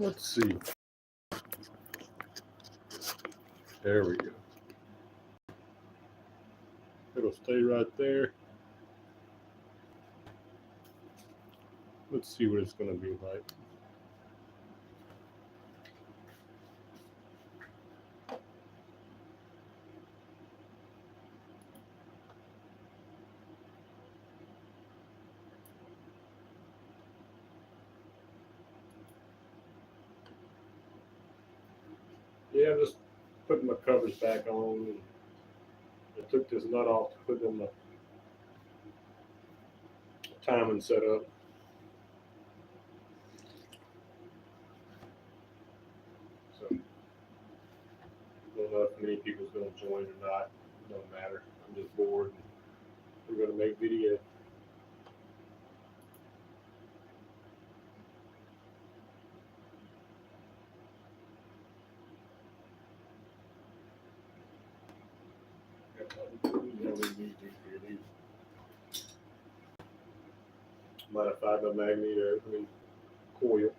Let's see. There we go. It'll stay right there. Let's see what it's going to be like. Yeah, I'm just putting my covers back on. I took this nut off to put in the timing setup. So I don't know if many people's going to join or not. It don't matter. I'm just bored. We're going to make video. Modified by magnet, coil.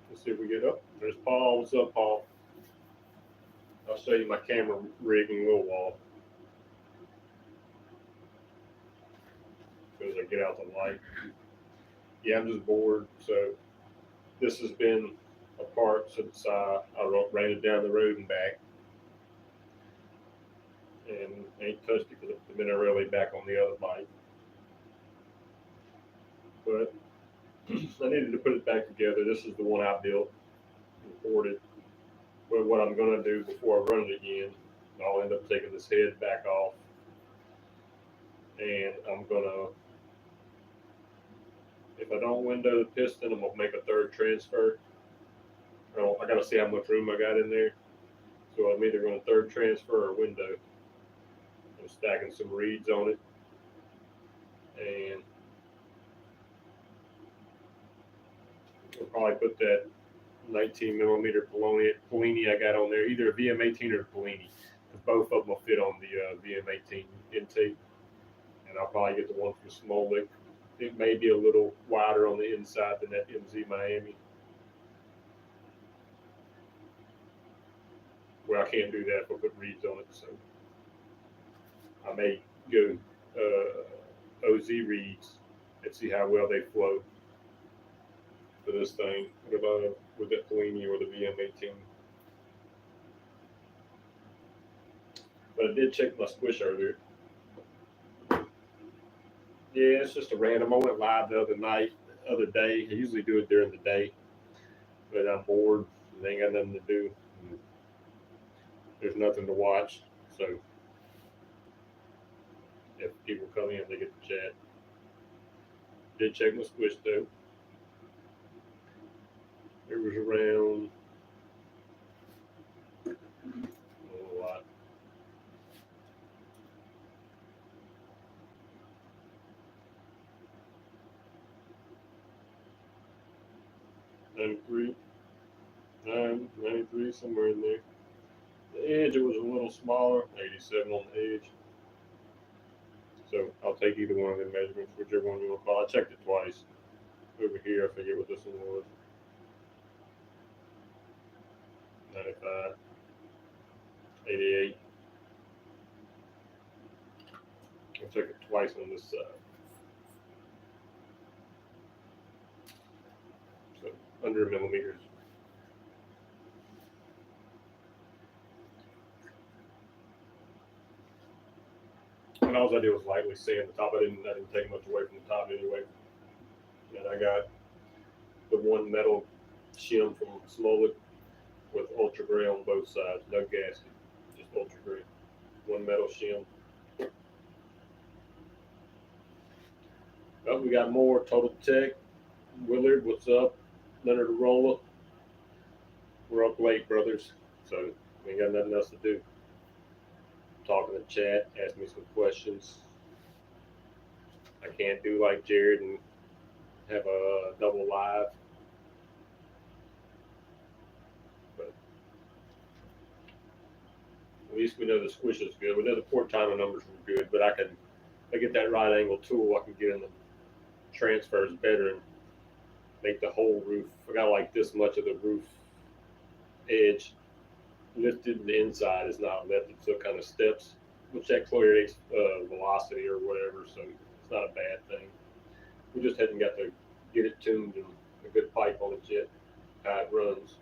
Let's see if we get up. There's Paul. What's up, Paul? I'll show you my camera rig in a little while. As I get out the light. Yeah, I'm just bored. So this has been apart since I ran it down the road and back. And ain't touched it because I've been really back on the other bike. But I needed to put it back together. This is the one I built and ported. But what I'm going to do before I run it again, I'll end up taking this head back off. And I'm going to, if I don't window the piston, I'm going to make a third transfer. I got to see how much room I got in there. So I'm either going to third transfer or window. I'm stacking some reeds on it. And I'll probably put that 19 millimeter Polini I got on there, either a VM18 or a Polini. Both of them will fit on the VM18 intake. And I'll probably get the one from Smolik. It may be a little wider on the inside than that MZ Miami. Well, I can't do that if I put reeds on it, so I may go OZ reeds and see how well they flow for this thing with that Polini or the VM18. But I did check my squish earlier. Yeah, it's just a random. I went live the other day. I usually do it during the day, but I'm bored and ain't got nothing to do. There's nothing to watch, so if people come in, they get to chat. Did check my squish though. It was around a lot. Nine, 93, somewhere in there. The edge, it was a little smaller, 87 on the edge. So I'll take either one of the measurements, whichever one you want to call. I checked it twice. Over here, I forget what this one was. 95, 88. I took it twice on this side. So under millimeters. And all I did was lightly sand the top. I didn't take much away from the top anyway. And I got the one metal shim from Smolik with ultra gray on both sides. No gasket, just ultra gray. One metal shim. Oh, we got more. Total Tech. Willard, what's up? Leonard Rolla. We're up late, brothers. So we ain't got nothing else to do. Talk in the chat, ask me some questions. I can't do like Jared and have a double live. But at least we know the squish is good. We know the port timing numbers were good, but I can if I get that right angle tool, I can get in the transfers better and make the whole roof. I got like this much of the roof edge lifted, and the inside is not lifted, so it kind of steps, which that creates velocity or whatever, so it's not a bad thing. We just hadn't got to get it tuned and a good pipe on it yet, how it runs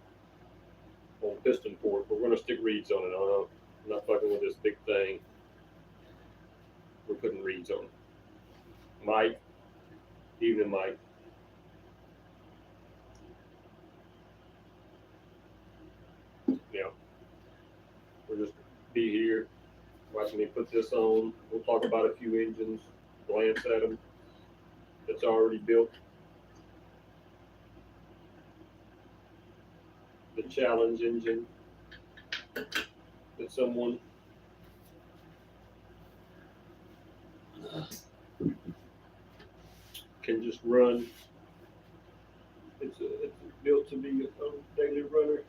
on piston port, but we're going to stick reeds on it. I'm not fucking with this big thing. We're putting reeds on it. Mike, evening Mike. Yeah, we'll just be here watching me put this on. We'll talk about a few engines, glance at them that's already built. The challenge engine that someone can just run. It's built to be a daily runner.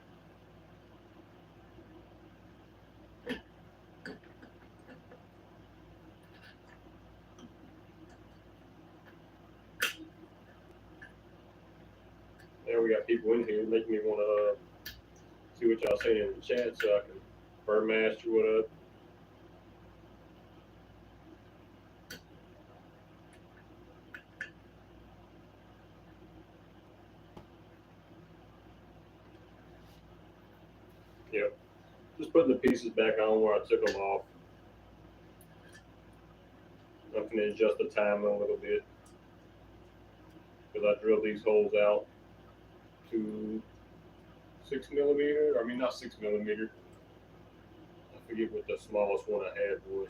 There we got people in here making me want to see what y'all saying in the chat, so I can Burmaster what up. Yep. Just putting the pieces back on where I took them off. I'm going to adjust the time a little bit because I drilled these holes out to 6 millimeter. I mean, not 6 millimeter. I forget what the smallest one I had was.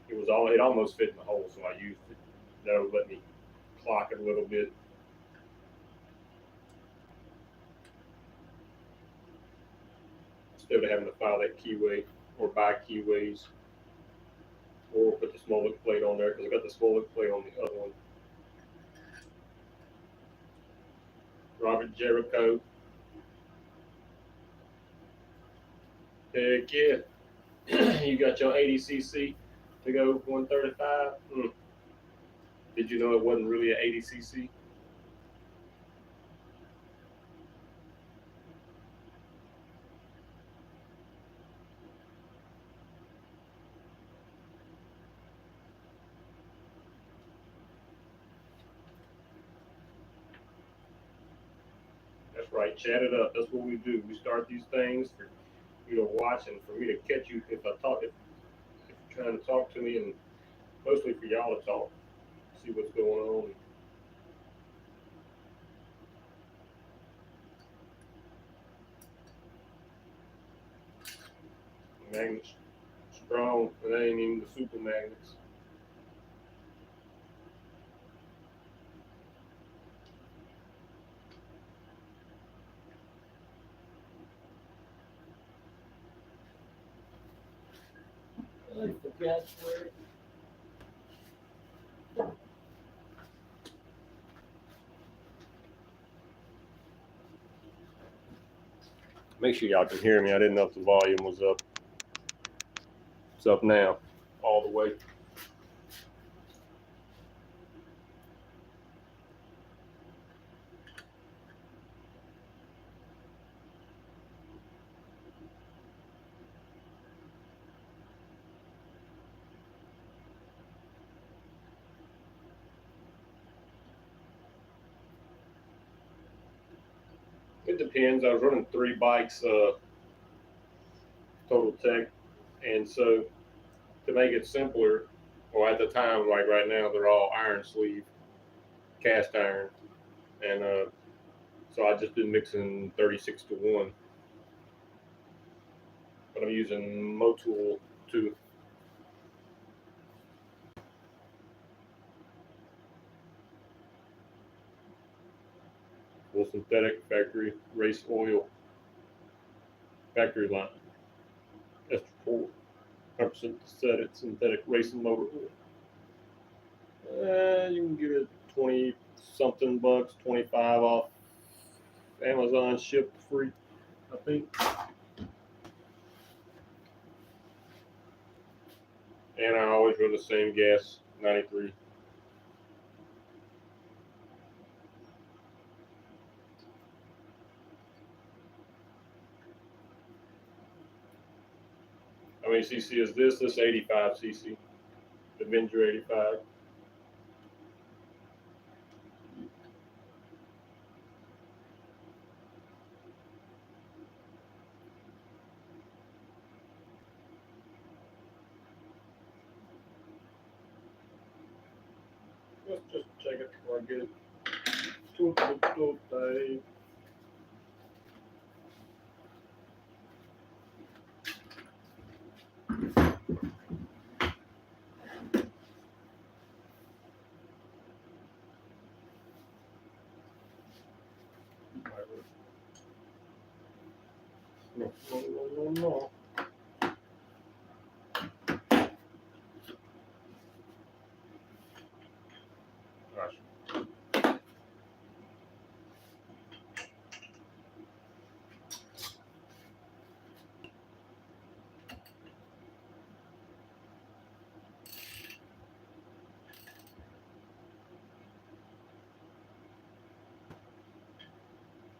It almost fit in the hole, so I used it. That'll let me clock it a little bit. Instead of having to file that keyway or buy keyways, or put the smoke plate on there, because I got the smoke plate on the other one. Robert Jericho. Heck yeah. You got your 80cc to go 135. Did you know it wasn't really an 80cc? That's right, chat it up. That's what we do. We start these things for you to watch and for me to catch you if you're trying to talk to me, and mostly for y'all to talk, see what's going on. Magnets strong, but they ain't even the super magnets. I forgot where. Make sure y'all can hear me. I didn't know if the volume was up. It's up now, all the way. It depends. I was running 3 bikes, Total Tech, and so to make it simpler, or at the time, like right now, they're all iron sleeve, cast iron, and so I just been mixing 36-1, but I'm using Motul too. Full synthetic factory race oil, factory line. That's 400% synthetic racing motor oil. You can get it 20 something bucks, 25 off Amazon, shipped free, I think. And I always run the same gas, 93. How many cc is this? This 85 cc. Avenger 85. Let's just check it before I get it. No. Gosh.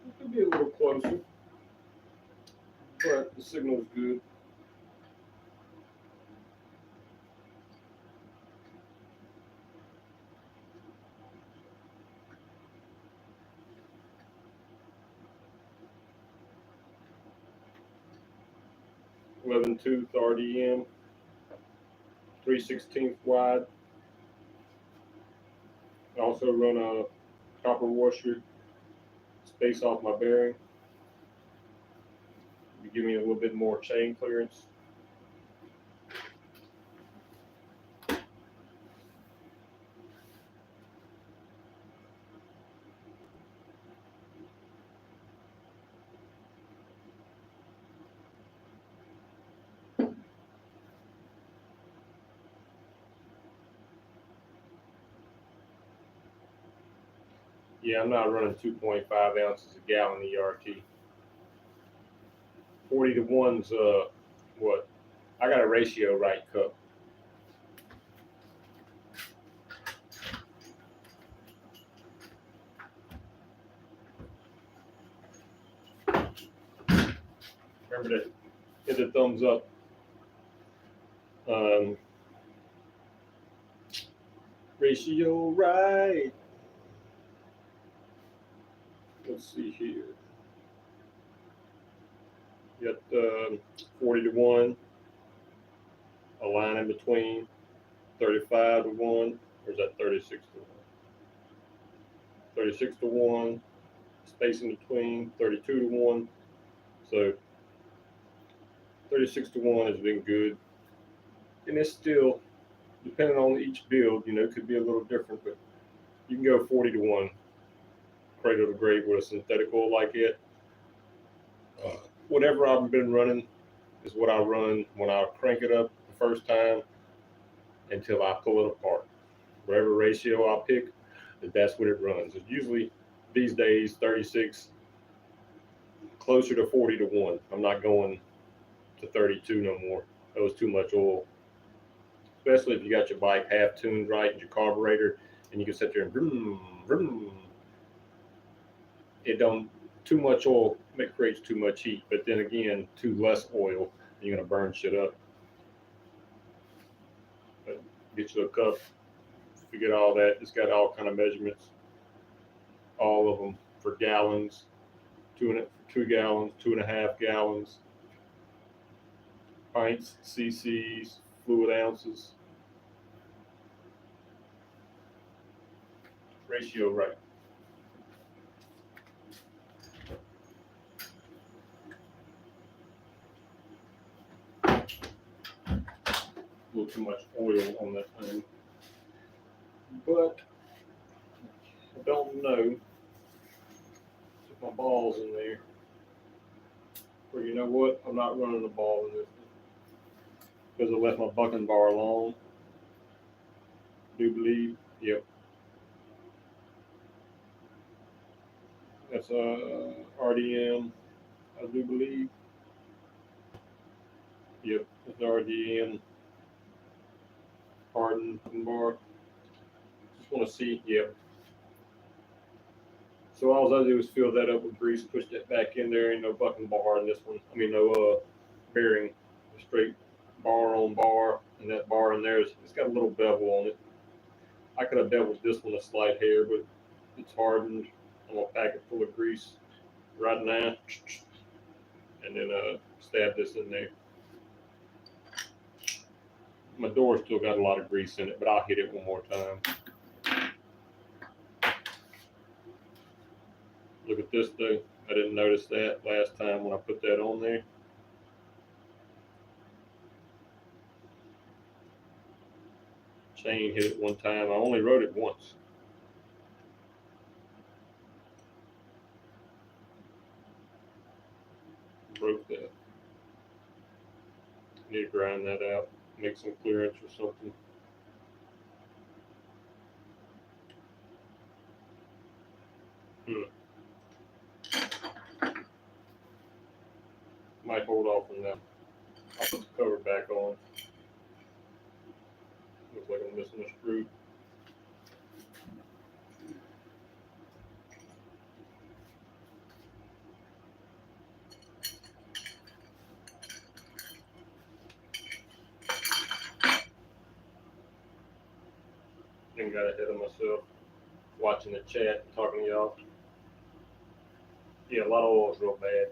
It could be a little closer, but the signal's good. .11" RDM, 3/16 wide. I also run a copper washer space off my bearing. You give me a little bit more chain clearance. Yeah, I'm not running 2.5 ounces a gallon ERT. 40-to-1's what? I got a ratio right cup. Remember to hit the thumbs up. Ratio right. Let's see here. You got 40-to-1, a line in between, 35-to-1, or is that 36-to-1? 36-to-1, space in between, 32-to-1. So 36-to-1 has been good. And it's still, depending on each build, it could be a little different, but you can go 40-to-1, cradle to grave with a synthetic oil like it. Whatever I've been running is what I run when I crank it up the first time until I pull it apart. Whatever ratio I pick, that's what it runs. It's usually these days 36, closer to 40-to-1. I'm not going to 32 no more. That was too much oil. Especially if you got your bike half tuned right and your carburetor, and you can sit there and vroom, vroom. It don't, too much oil creates too much heat, but then again, too less oil, you're gonna burn shit up. But get you a cup, forget all that. It's got all kind of measurements, all of them for gallons, 2 gallons, 2.5 gallons, pints, cc's, fluid ounces. Ratio right. A little too much oil on that thing, but I don't know. Put my balls in there. Or you know what? I'm not running the ball in this because I left my bucking bar alone. Do believe? Yep. That's RDM. I do believe. Yep, it's RDM. bar. Just want to see, yep. So all I do is fill that up with grease, push that back in there. Ain't no bucking bar in this one. I mean, no bearing, straight bar on bar, and that bar in there it's got a little bevel on it. I could have beveled this one a slight hair, but it's hardened. I'm gonna pack it full of grease right now, and then stab this in there. My door still got a lot of grease in it, but I'll hit it one more time. Look at this though. I didn't notice that last time when I put that on there. Chain hit it one time. I only wrote it once. Broke that. Need to grind that out, make some clearance or something. Might hold off on that. I'll put the cover back on. Looks like I'm missing a screw. Then got ahead of myself watching the chat and talking to y'all. Yeah, a lot of oil is real bad.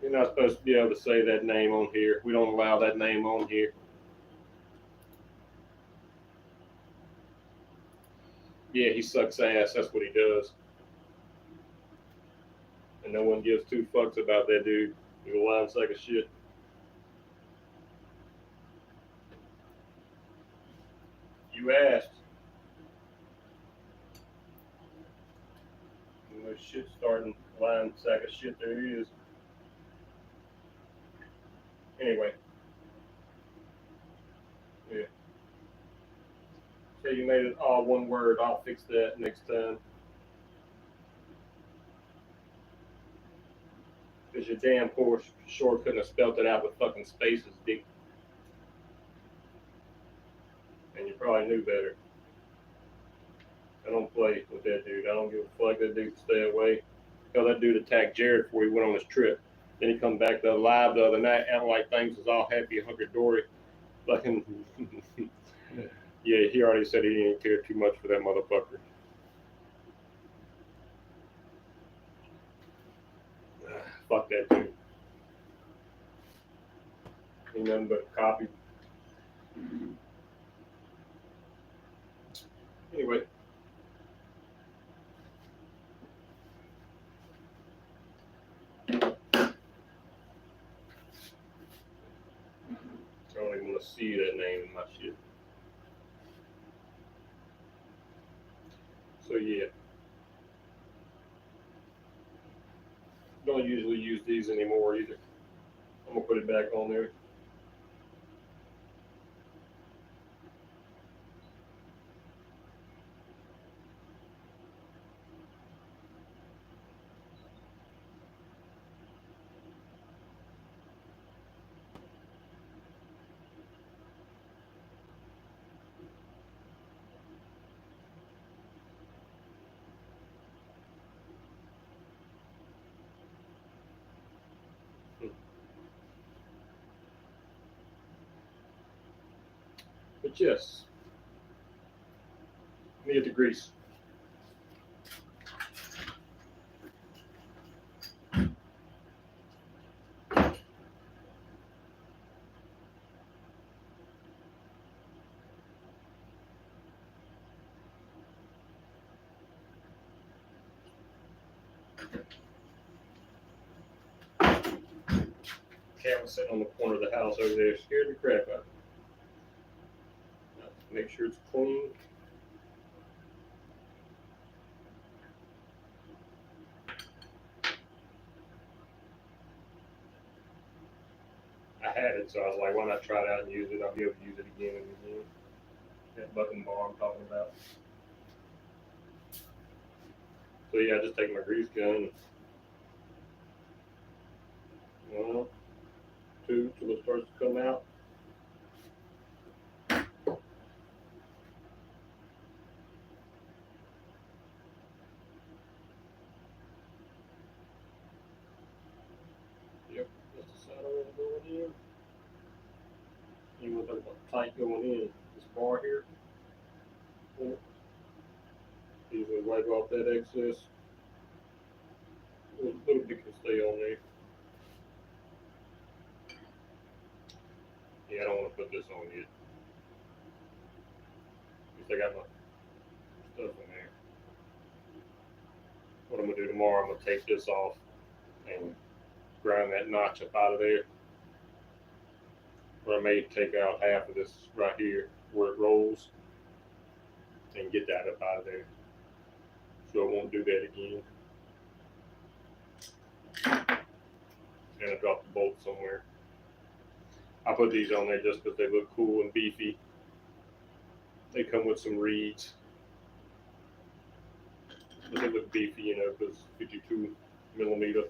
You're not supposed to be able to say that name on here. We don't allow that name on here. Yeah, he sucks ass. That's what he does. And no one gives two fucks about that dude. He's a lying sack of shit. You asked. No shit starting, lying sack of shit there he is. Anyway. Yeah. Say you made it all one word. I'll fix that next time. Because your damn poor short couldn't have spelled it out with fucking spaces, dick. And you probably knew better. I don't play with that dude. I don't give a fuck. That dude can stay away. Because that dude attacked Jared before he went on his trip. Then he come back to live the other night, acting like things was all happy, hunky-dory. Fucking, yeah, he already said he didn't care too much for that motherfucker. Fuck that dude. Ain't nothing but a copy. Anyway. I don't even want to see that name in my shit. So yeah. Don't usually use these anymore either. I'm gonna put it back on there. But yes, let me get the grease. Cat was sitting on the corner of the house over there, scared the crap out of me. Make sure it's clean. I had it, so I was like, why not try it out and use it? I'll be able to use it again and again. That bucking bar I'm talking about. So yeah, I just take my grease gun. Well, two till it starts to come out. Yep, that's the side already going in. Even with a tight going in, this bar here, easily wipe off that excess. A little bit can stay on there. Yeah, I don't want to put this on yet. Because I got my stuff in there. What I'm going to do tomorrow, I'm going to take this off and grind that notch up out of there. Or I may take out half of this right here where it rolls and get that up out of there. So I won't do that again. And I dropped the bolt somewhere. I put these on there just because they look cool and beefy. They come with some reeds. But they look beefy, you know, because 52 millimeter.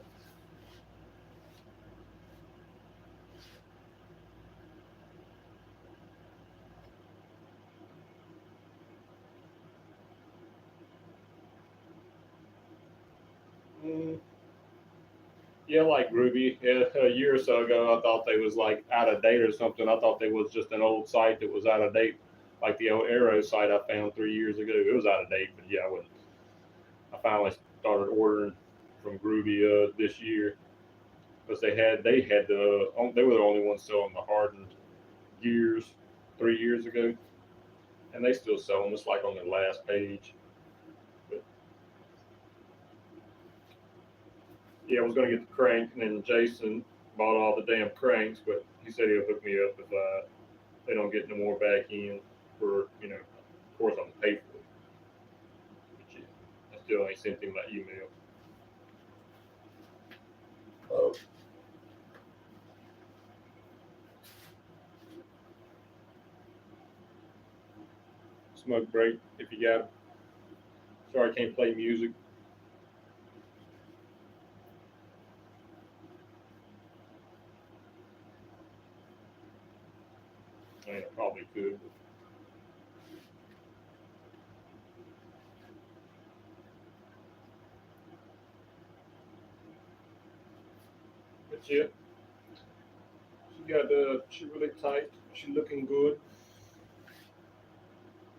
Yeah, like Ruby. Yeah, a year or so ago, I thought they was like out of date or something. I thought they was just an old site that was out of date, like the old Arrow site I found 3 years ago. It was out of date, but yeah, I finally started ordering from Groovy this year because they were the only ones selling the hardened gears 3 years ago, and they still sell them. It's like on their last page. But yeah, I was gonna get the crank, and then Jason bought all the damn cranks, but he said he'll hook me up if they don't get no more back in for, you know, of course I'm gonna pay for it. But yeah, I still ain't sent him that email. Oh. Smoke break if you got it. Sorry I can't play music. I mean, I probably could. But yeah, she really tight. She looking good.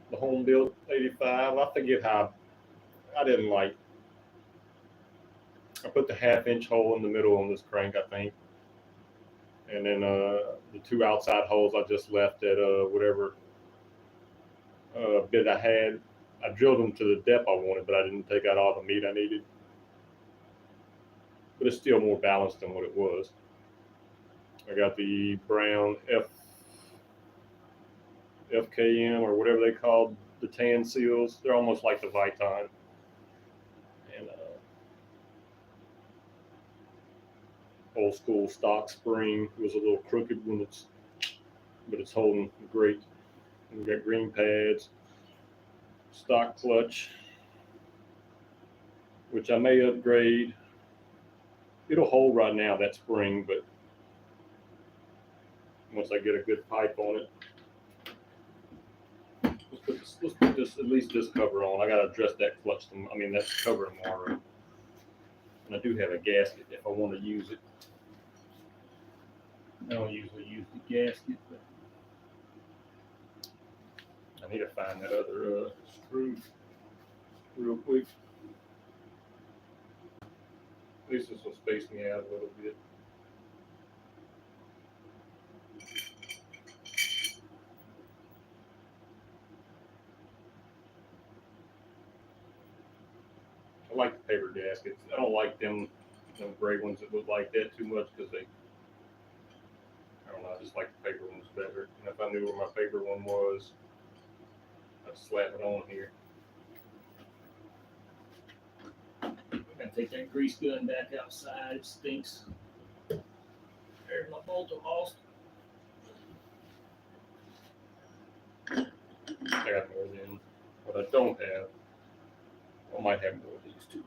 The home built 85. I forget how I didn't like. I put the 1/2 inch hole in the middle on this crank, I think, and then the two outside holes I just left at whatever bit I had. I drilled them to the depth I wanted, but I didn't take out all the meat I needed. But it's still more balanced than what it was. I got the brown FKM or whatever they called the tan seals. They're almost like the Viton. And old school stock spring was a little crooked but it's holding great. And we got green pads, stock clutch, which I may upgrade. It'll hold right now, that spring, but once I get a good pipe on it, let's put this, at least this cover on. I gotta address that clutch, that cover tomorrow. And I do have a gasket if I want to use it. I don't usually use the gasket, but I need to find that other screw real quick. At least this will space me out a little bit. I like the paper gaskets. I don't like them gray ones that look like that too much because I don't know, I just like the paper ones better. And if I knew where my paper one was, I'd slap it on here. I'm gonna take that grease gun back outside. It stinks. There's my bolt I lost. I got more than what I don't have. I might have more of these too.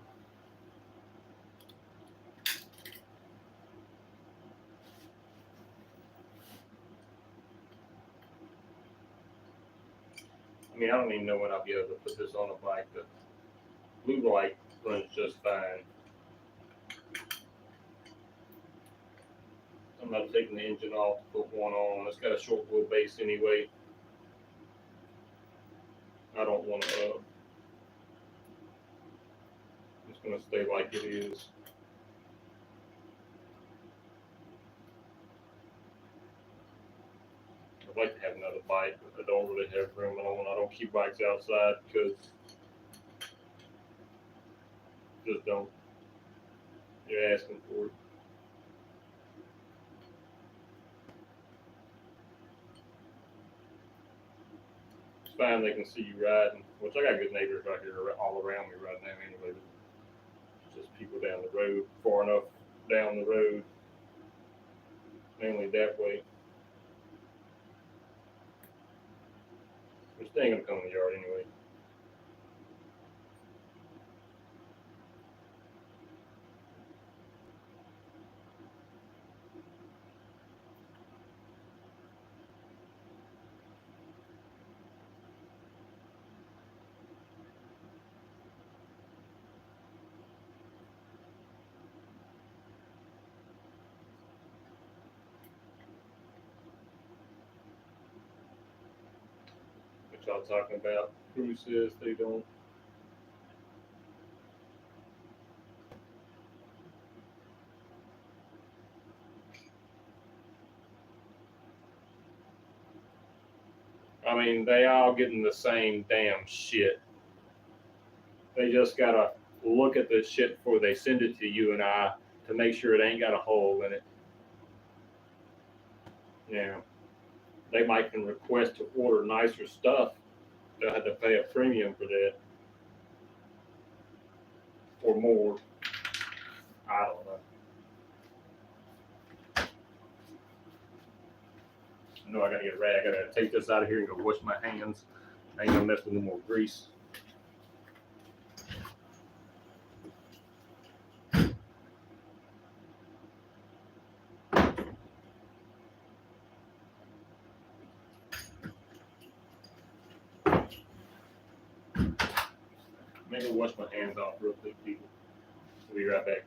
mean, I don't even know when I'll be able to put this on a bike. The blue light runs just fine. I'm not taking the engine off to put one on. It's got a short wheelbase anyway. I don't want to. It's going to stay like it is. I'd like to have another bike, but I don't really have room on. I don't keep bikes outside because just don't. You're asking for it. It's fine, they can see you riding, which I got good neighbors right here all around me right now anyway. Just people down the road, far enough down the road, mainly that way. Which they ain't gonna come in the yard anyway. What y'all talking about? Who says they don't? I mean, they all getting the same damn shit. They just gotta look at the shit before they send it to you and I to make sure it ain't got a hole in it. Yeah. They might can request to order nicer stuff. They'll have to pay a premium for that. Or more. I don't know. I know I gotta get a rag. I gotta take this out of here and go wash my hands. I ain't gonna mess with no more grease. I'm gonna wash my hands off real quick, people. We'll be right back.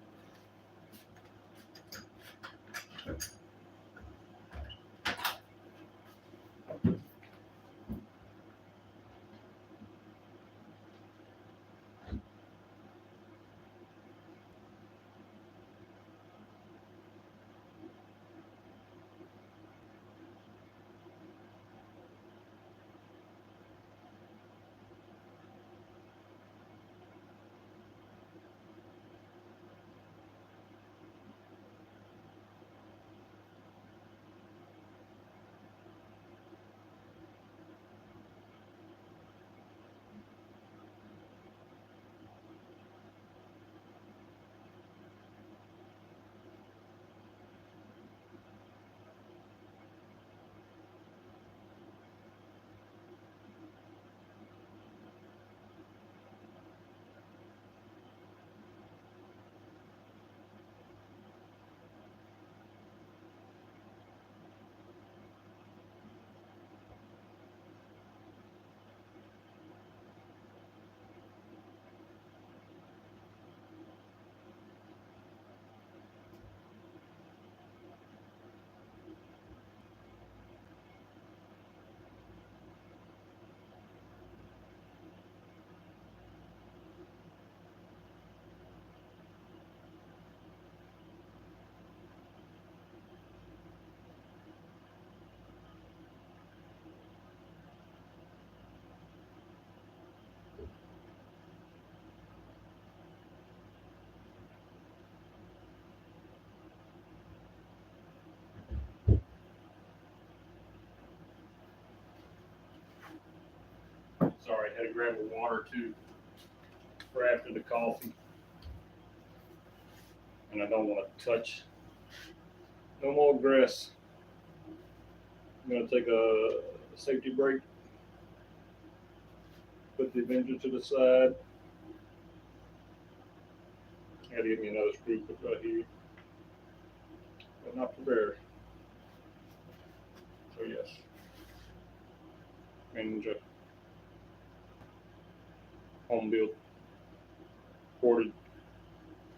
Sorry, I had to grab a water too for after the coffee. And I don't want to touch no more grass. I'm going to take a safety break. Put the Avenger to the side. I gotta get me another screw put right here. But not for there. So yes. Avenger. home built, ported.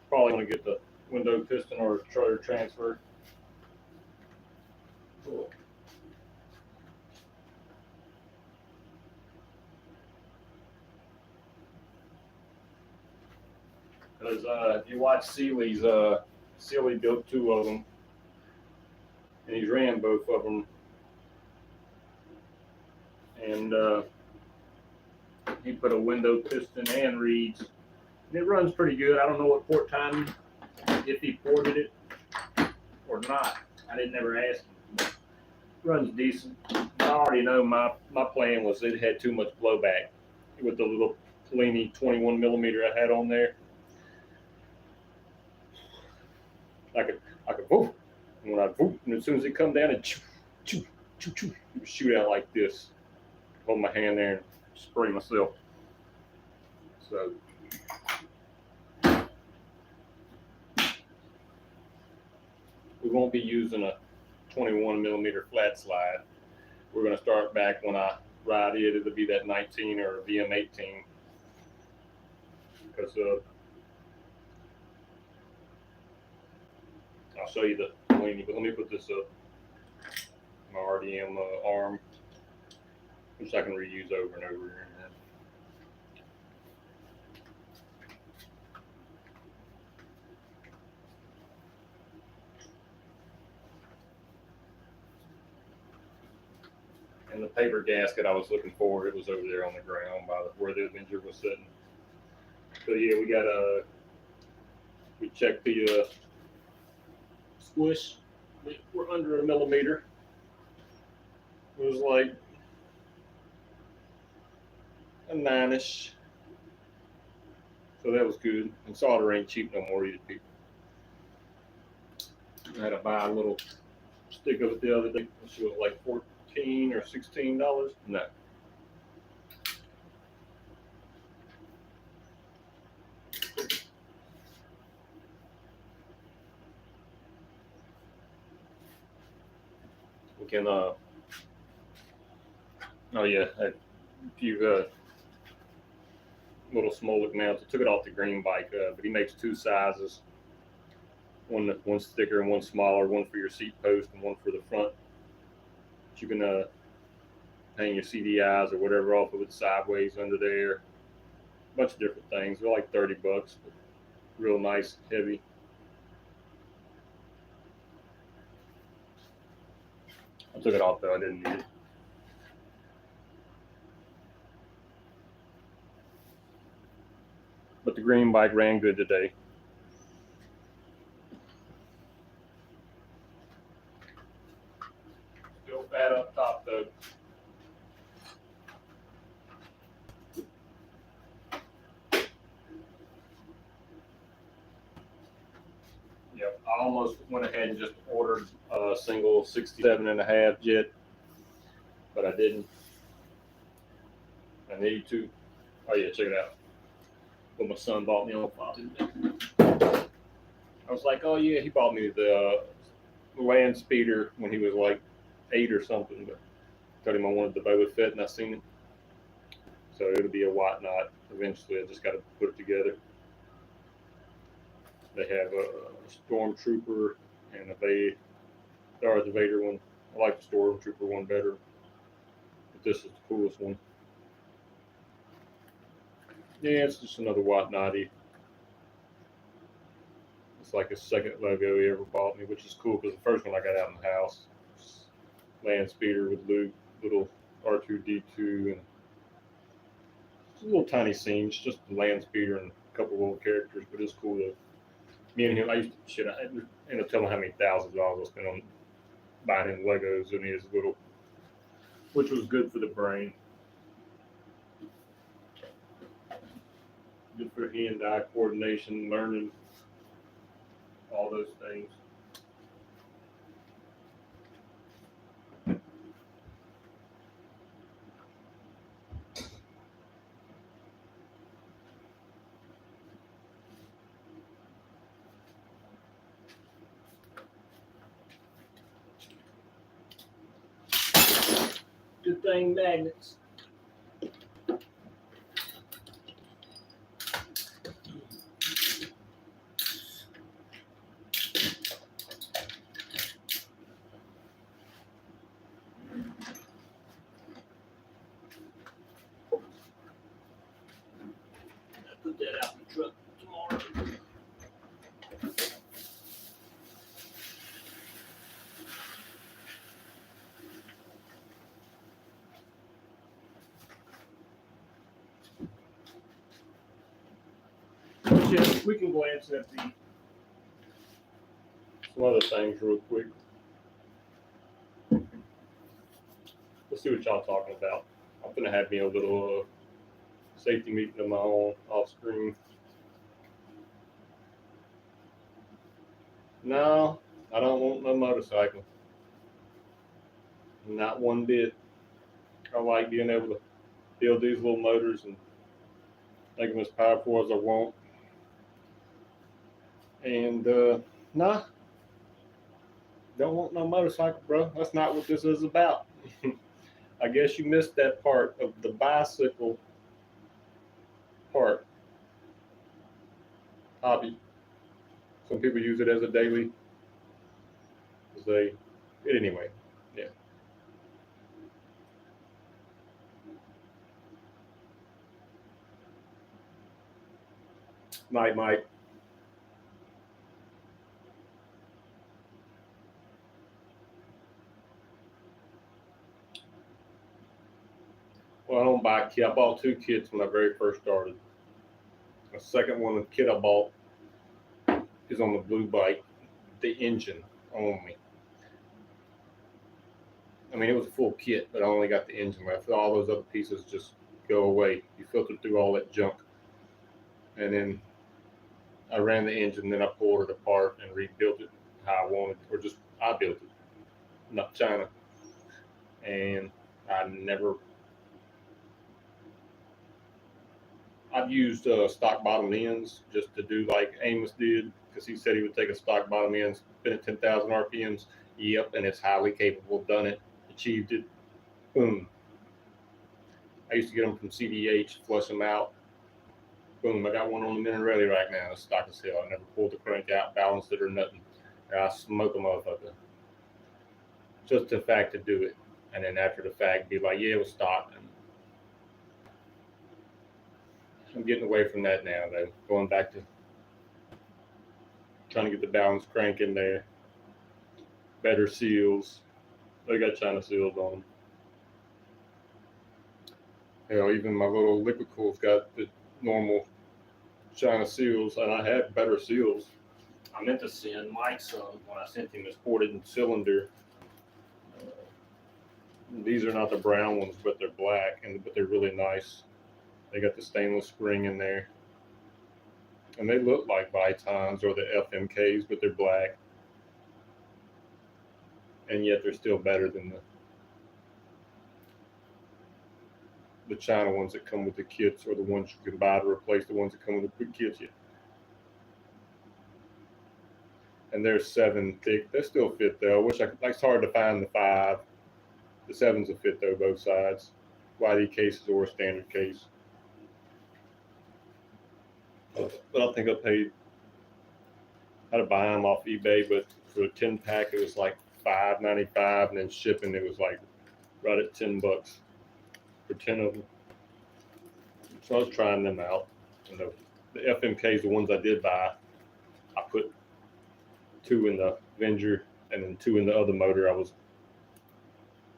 Probably want to get the window piston or trailer transfer. Cool. Because if you watch Sealy's, Sealy built 2 of them, and he's ran both of them, and he put a window piston and reeds, and it runs pretty good. I don't know what port time, if he ported it or not. I didn't ever ask him. It runs decent. I already know my plan was it had too much blowback with the little Polini 21 millimeter I had on there. I could whoop, and when I whoop, and as soon as it come down and choo, choo, choo, choo, it would shoot out like this. Hold my hand there and spray myself. So we won't be using a 21 millimeter flat slide. We're going to start back when I ride it. It'll be that 19 or VM18 because I'll show you the Polini, but let me put this up. My RDM arm, which I can reuse over and over again. And the paper gasket I was looking for, it was over there on the ground by where the Avenger was sitting. So yeah, we got we checked the squish. We're under a millimeter. It was like a 9-ish. So that was good. And solder ain't cheap no more either, people. I had to buy a little stick of it the other day. She was like $14 or $16. No. We can oh yeah, a few little Smolik mounts. I took it off the green bike, but he makes 2 sizes. One thicker and one smaller, one for your seat post and one for the front. You can hang your CDIs or whatever off of it sideways under there. A bunch of different things. They're like $30, but real nice, heavy. I took it off though, I didn't need it. But the green bike ran good today. Still fat up top though. Yep, I almost went ahead and just ordered a single 67.5 jet, but I didn't. I need to. Oh yeah, check it out. What my son bought me on Father's Day. I was like, oh yeah, he bought me the land speeder when he was like 8 or something, but I told him I wanted the Boba Fett and I seen it. So it'll be a whatnot eventually. I just got to put it together. They have a Stormtrooper and a Darth Vader one. I like the Stormtrooper one better, but this is the coolest one. Yeah, it's just another whatnotty. It's like a second logo he ever bought me, which is cool because the first one I got out in the house, land speeder with Luke, little R2D2, and little tiny scenes, just the land speeder and a couple little characters, but it's cool though. Me and him, I used to I ended up telling him how many thousands of dollars I spent on buying him Legos when he was little, which was good for the brain. Good for hand-eye coordination, learning, all those things. Good thing magnets. we can glance at some other things real quick. Let's see what y'all talking about. I'm gonna have me a little safety meeting of my own off screen. No, I don't want no motorcycle. Not one bit. I like being able to build these little motors and make them as powerful as I want. And nah, don't want no motorcycle, bro. That's not what this is about. I guess you missed that part of the bicycle part. Hobby. Some people use it as a daily. Anyway, yeah. Night, Mike. Well, I don't buy a kit. I bought 2 kits when I very first started. The second one, the kit I bought is on the blue bike, the engine only. I mean, it was a full kit, but I only got the engine left. All those other pieces just go away. You filter through all that junk. And then I ran the engine, then I pulled it apart and rebuilt it how I wanted, or just I built it, not China. And I've used stock bottom ends just to do like Amos did, because he said he would take a stock bottom end, spin it 10,000 RPMs. Yep, and it's highly capable. Done it, achieved it. Boom. I used to get them from CDH, flush them out. Boom, I got one on the Minarelli right now. It's stock as hell. I never pulled the crank out, balanced it or nothing. I smoke a motherfucker. Just the fact to do it. And then after the fact, be like, yeah, it was stock. And I'm getting away from that now, though. Going back to trying to get the balance crank in there. Better seals. They got China seals on them. Hell, even my little liquid cool's got the normal China seals, and I had better seals. I meant to send Mike some when I sent him this ported cylinder. These are not the brown ones, but they're black, but they're really nice. They got the stainless spring in there. And they look like Vitons or the FMKs, but they're black. And yet they're still better than the China ones that come with the kits, or the ones you can buy to replace the ones that come with the kits. And they're 7 thick. They still fit though. I wish it's hard to find the 5. The 7s will fit though, both sides. YD cases or a standard case. But I think I had to buy them off eBay, but for a 10 pack it was like $5.95, and then shipping it was like right at $10 for 10 of them. So I was trying them out. And the FMKs, the ones I did buy, I put 2 in the Avenger and then 2 in the other motor. I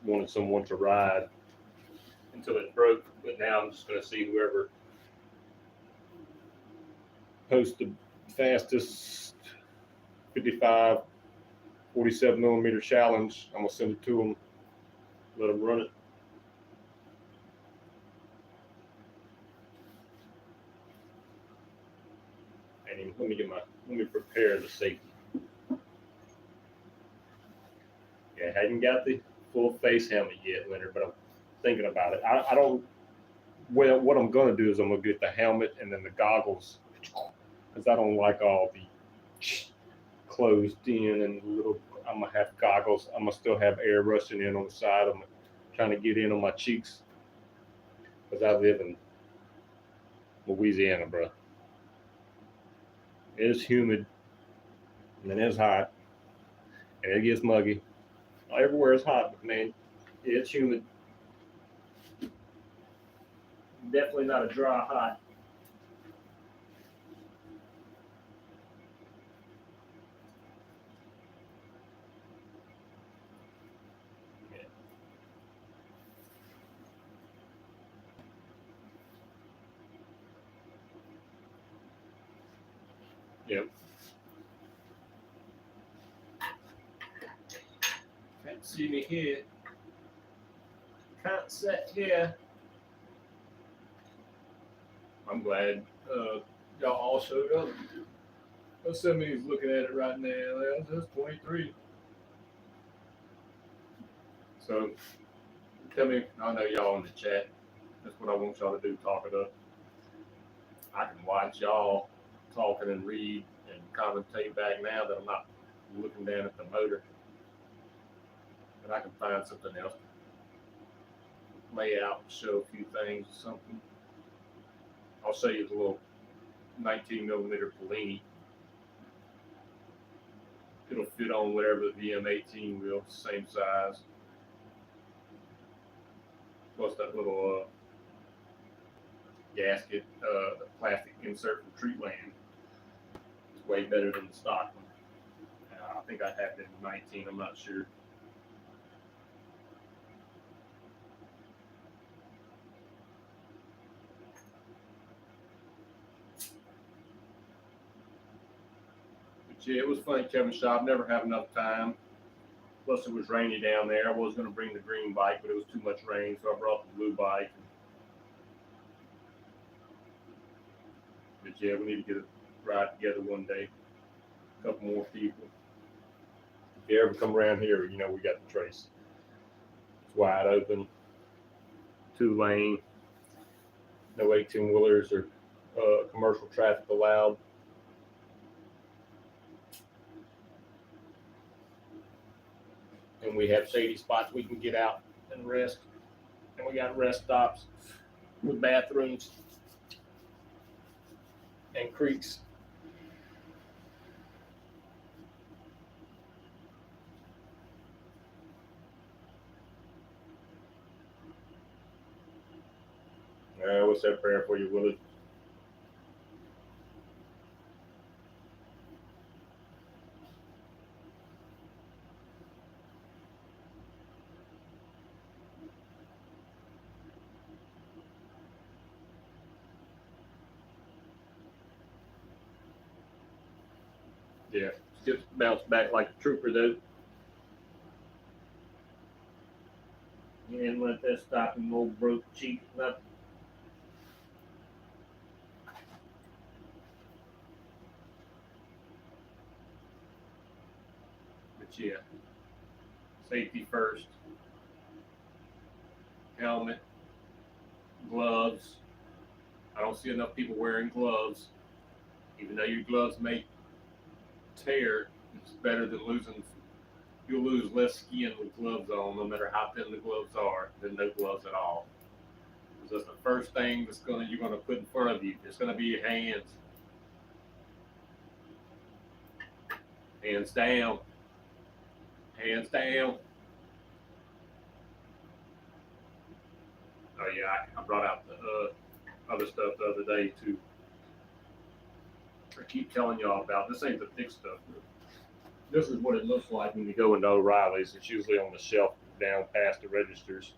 wanted someone to ride until it broke, but now I'm just going to see whoever posts the fastest 55 47 millimeter challenge. I'm going to send it to them, let them run it. And let me prepare the safety. Yeah, I hadn't got the full face helmet yet, Leonard, but I'm thinking about it. I don't. Well, what I'm going to do is I'm going to get the helmet and then the goggles, because I don't like all the closed in and little. I'm going to have goggles. I'm going to still have air rushing in on the side. I'm trying to get in on my cheeks, because I live in Louisiana, bro. It's humid, and it's hot, and it gets muggy. Everywhere is hot, but man, it's humid. Definitely not a dry hot. Yeah. Yep. Can't see me here. Can't sit here. I'm glad y'all all showed up. Somebody's looking at it right now. That's 23. So tell me, I know y'all in the chat. That's what I want y'all to do, talk it up. I can watch y'all talking and read and commentate back now that I'm not looking down at the motor. And I can find something else to lay out and show a few things or something. I'll show you the little 19 millimeter Polini. It'll fit on whatever the VM18 wheel, same size. Plus that little gasket, the plastic insert from Treatland. It's way better than the stock one. I think I have it in 19, I'm not sure. But yeah, it was fun Kevin shop, never have enough time. Plus it was rainy down there. I was going to bring the green bike, but it was too much rain, so I brought the blue bike. But yeah, we need to get a ride together one day. A couple more people. If you ever come around here, you know we got the Trace. It's wide open, 2-lane, no 18-wheelers or commercial traffic allowed. And we have shady spots we can get out and rest. And we got rest stops with bathrooms and creeks. What's that prayer for you, Willie? Yeah, just bounce back like a trooper though. And let that stop him old broke cheek nothing. But yeah, safety first. Helmet, gloves. I don't see enough people wearing gloves. Even though your gloves may tear, it's better than losing. You'll lose less skin with gloves on, no matter how thin the gloves are, than no gloves at all. Because that's the first thing you're gonna put in front of you. It's gonna be your hands. Hands down. Hands down. Oh yeah, I brought out the other stuff the other day too. I keep telling y'all about this. Ain't the thick stuff. This is what it looks like when you go into O'Reilly's. It's usually on the shelf down past the registers.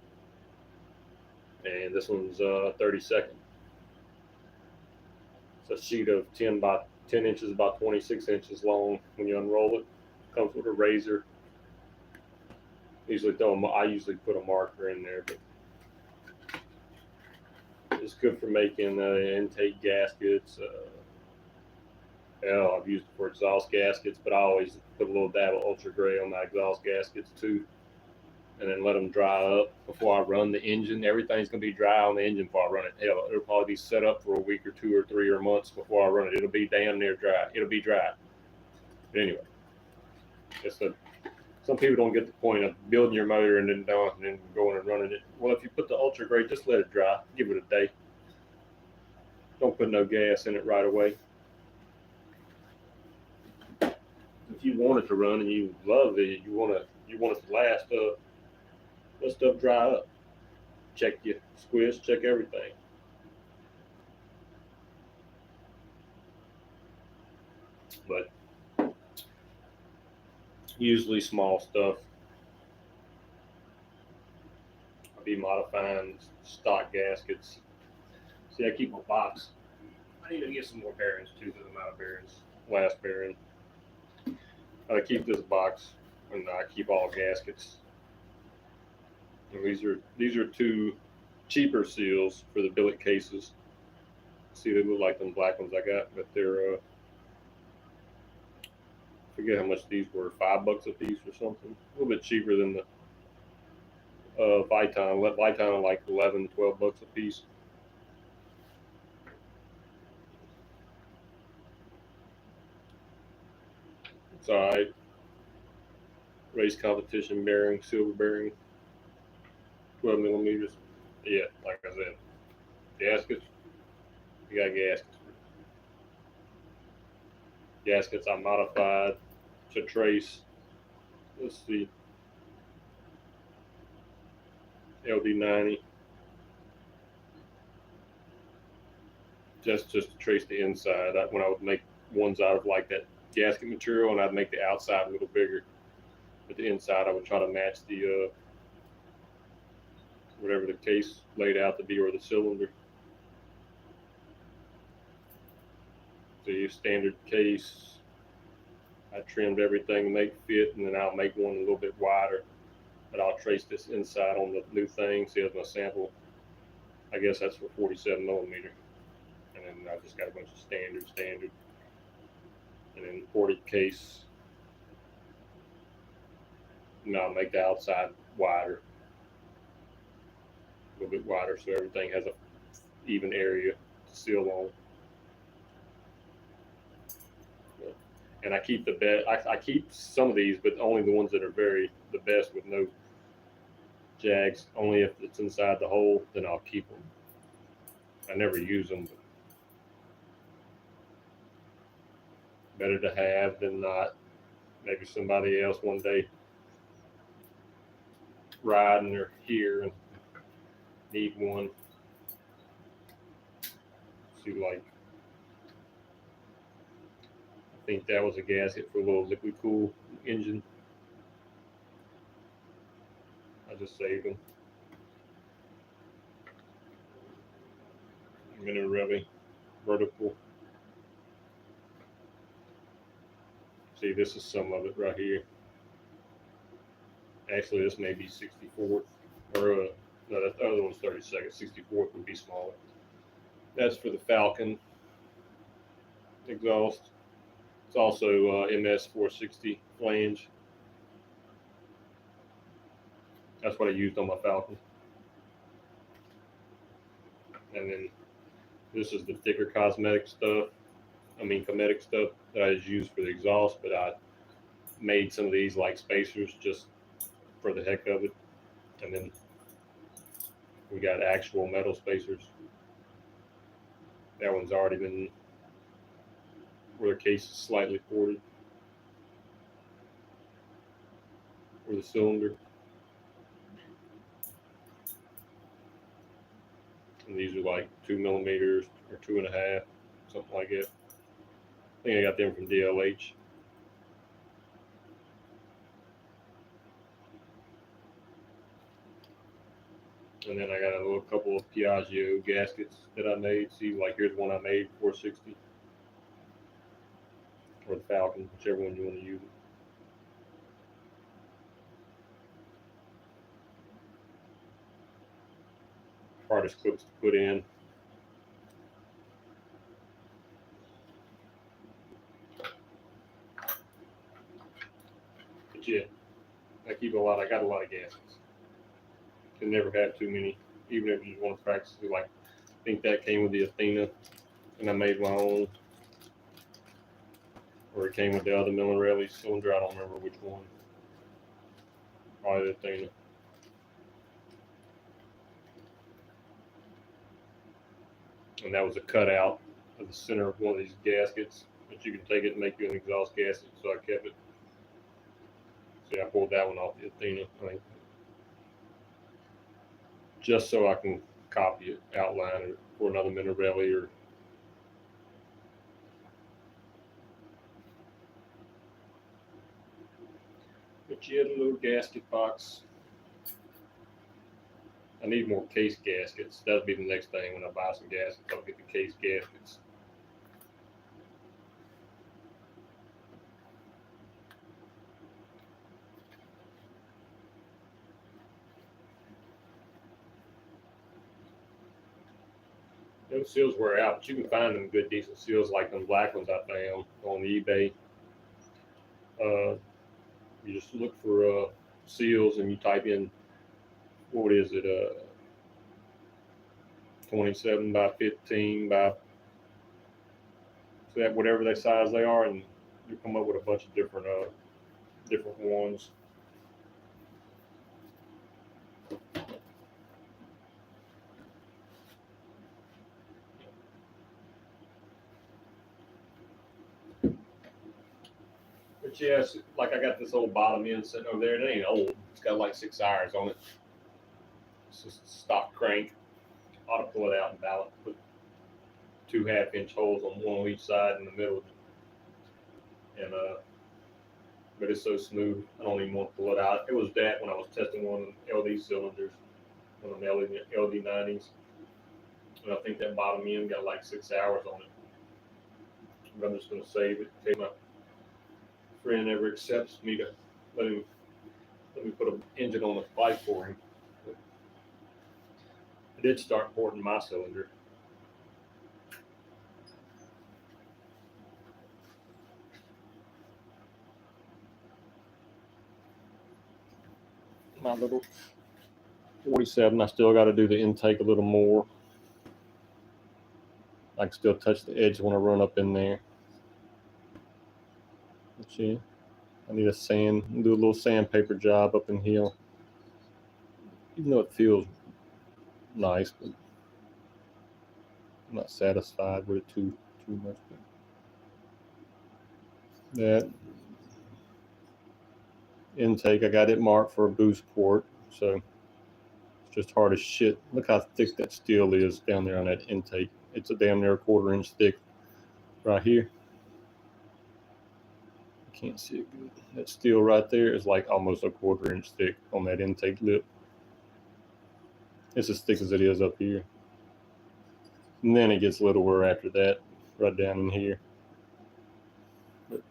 And this one's 32nd. It's a sheet of 10 inches, about 26 inches long. When you unroll it, comes with a razor. I usually put a marker in there, but it's good for making intake gaskets. I've used it for exhaust gaskets, but I always put a little dab of ultra gray on my exhaust gaskets too, and then let them dry up before I run the engine. Everything's gonna be dry on the engine before I run it. Hell, it'll probably be set up for a week or 2 or 3 or months before I run it. It'll be damn near dry. It'll be dry. But anyway, some people don't get the point of building your motor and then going and running it. Well, if you put the ultra gray, just let it dry. Give it a day. Don't put no gas in it right away. If you want it to run and you love it, you want it to last, let stuff dry up. Check your squish, check everything. But usually small stuff. I'll be modifying stock gaskets. See, I keep my box. I need to get some more bearings too, because I'm out of bearings. last bearing. I keep this box, and I keep all gaskets. And these are two cheaper seals for the billet cases. See, they look like them black ones I got, but they're I forget how much these were, $5 a piece or something. A little bit cheaper than the Viton. Viton like 11, $12 a piece. It's alright. Race competition bearing, silver bearing, 12 millimeters. Yeah, like I said, gaskets. You got gaskets. Gaskets I modified to trace. Let's see, LD90. Just to trace the inside. When I would make ones out of like that gasket material, and I'd make the outside a little bigger, but the inside I would try to match the whatever the case laid out to be, or the cylinder. The standard case, I trimmed everything to make fit, and then I'll make one a little bit wider, but I'll trace this inside on the new thing. See, as my sample, I guess that's for 47 millimeter, and then I just got a bunch of standard, and then 40 case. And I'll make the outside wider, a little bit wider, so everything has a even area to seal on. And I keep the best. I keep some of these, but only the ones that are the best with no jags. Only if it's inside the hole, then I'll keep them. I never use them, but better to have than not. Maybe somebody else one day riding or here and need one. See, like, I think that was a gasket for a little liquid cool engine. I just saved them. Minarelli vertical. See, this is some of it right here. Actually, this may be 64th, or no, that other one's 32nd. 64th would be smaller. That's for the Falcon exhaust. It's also MS 460 flange. That's what I used on my Falcon. And then this is the thicker cosmetic stuff. I mean, cosmetic stuff that I just used for the exhaust, but I made some of these like spacers just for the heck of it. And then we got actual metal spacers. That one's already been, where the case is slightly ported, or the cylinder. And these are like 2 millimeters or 2.5, something like that. I think I got them from DLH. And then I got a little couple of Piaggio gaskets that I made. See, like here's one I made, 460. Or the Falcon, whichever one you want to use. Hardest clips to put in. But yeah, I got a lot of gaskets. Can never have too many, even if you just want to practice. Like, I think that came with the Athena, and I made my own. Or it came with the other Minarelli cylinder. I don't remember which one. Probably the Athena. And that was a cutout of the center of one of these gaskets, but you can take it and make you an exhaust gasket. So I kept it. See, I pulled that one off the Athena, I think, just so I can copy it, outline it for another Minarelli or. But you had a little gasket box. I need more case gaskets. That'll be the next thing when I buy some gaskets. I'll get the case gaskets. those seals wear out, but you can find them good, decent seals like them black ones I found on eBay. You just look for seals and you type in, what is it, 27 by 15 by that, whatever they size they are, and you come up with a bunch of different ones. But yes, like I got this old bottom end sitting over there. It ain't old. It's got like 6 irons on it. It's just a stock crank. I ought to pull it out and balance. Put 2 half-inch holes on one on each side in the middle. And but it's so smooth, I don't even want to pull it out. It was that when I was testing one of the LD cylinders, one of the LD 90s. And I think that bottom end got like 6 hours on it. But I'm just going to save it in case my friend ever accepts me to let me put an engine on the bike for him. But I did start porting my cylinder. My little 47, I still got to do the intake a little more. I can still touch the edge when I run up in there. But yeah, I need do a little sandpaper job up in here. Even though it feels nice, but I'm not satisfied with it too much. That intake, I got it marked for a boost port, so it's just hard as shit. Look how thick that steel is down there on that intake. It's a damn near a 1/4 inch thick right here. Can't see it good. That steel right there is like almost a 1/4 inch thick on that intake lip. It's as thick as it is up here. And then it gets littler after that, right down in here. But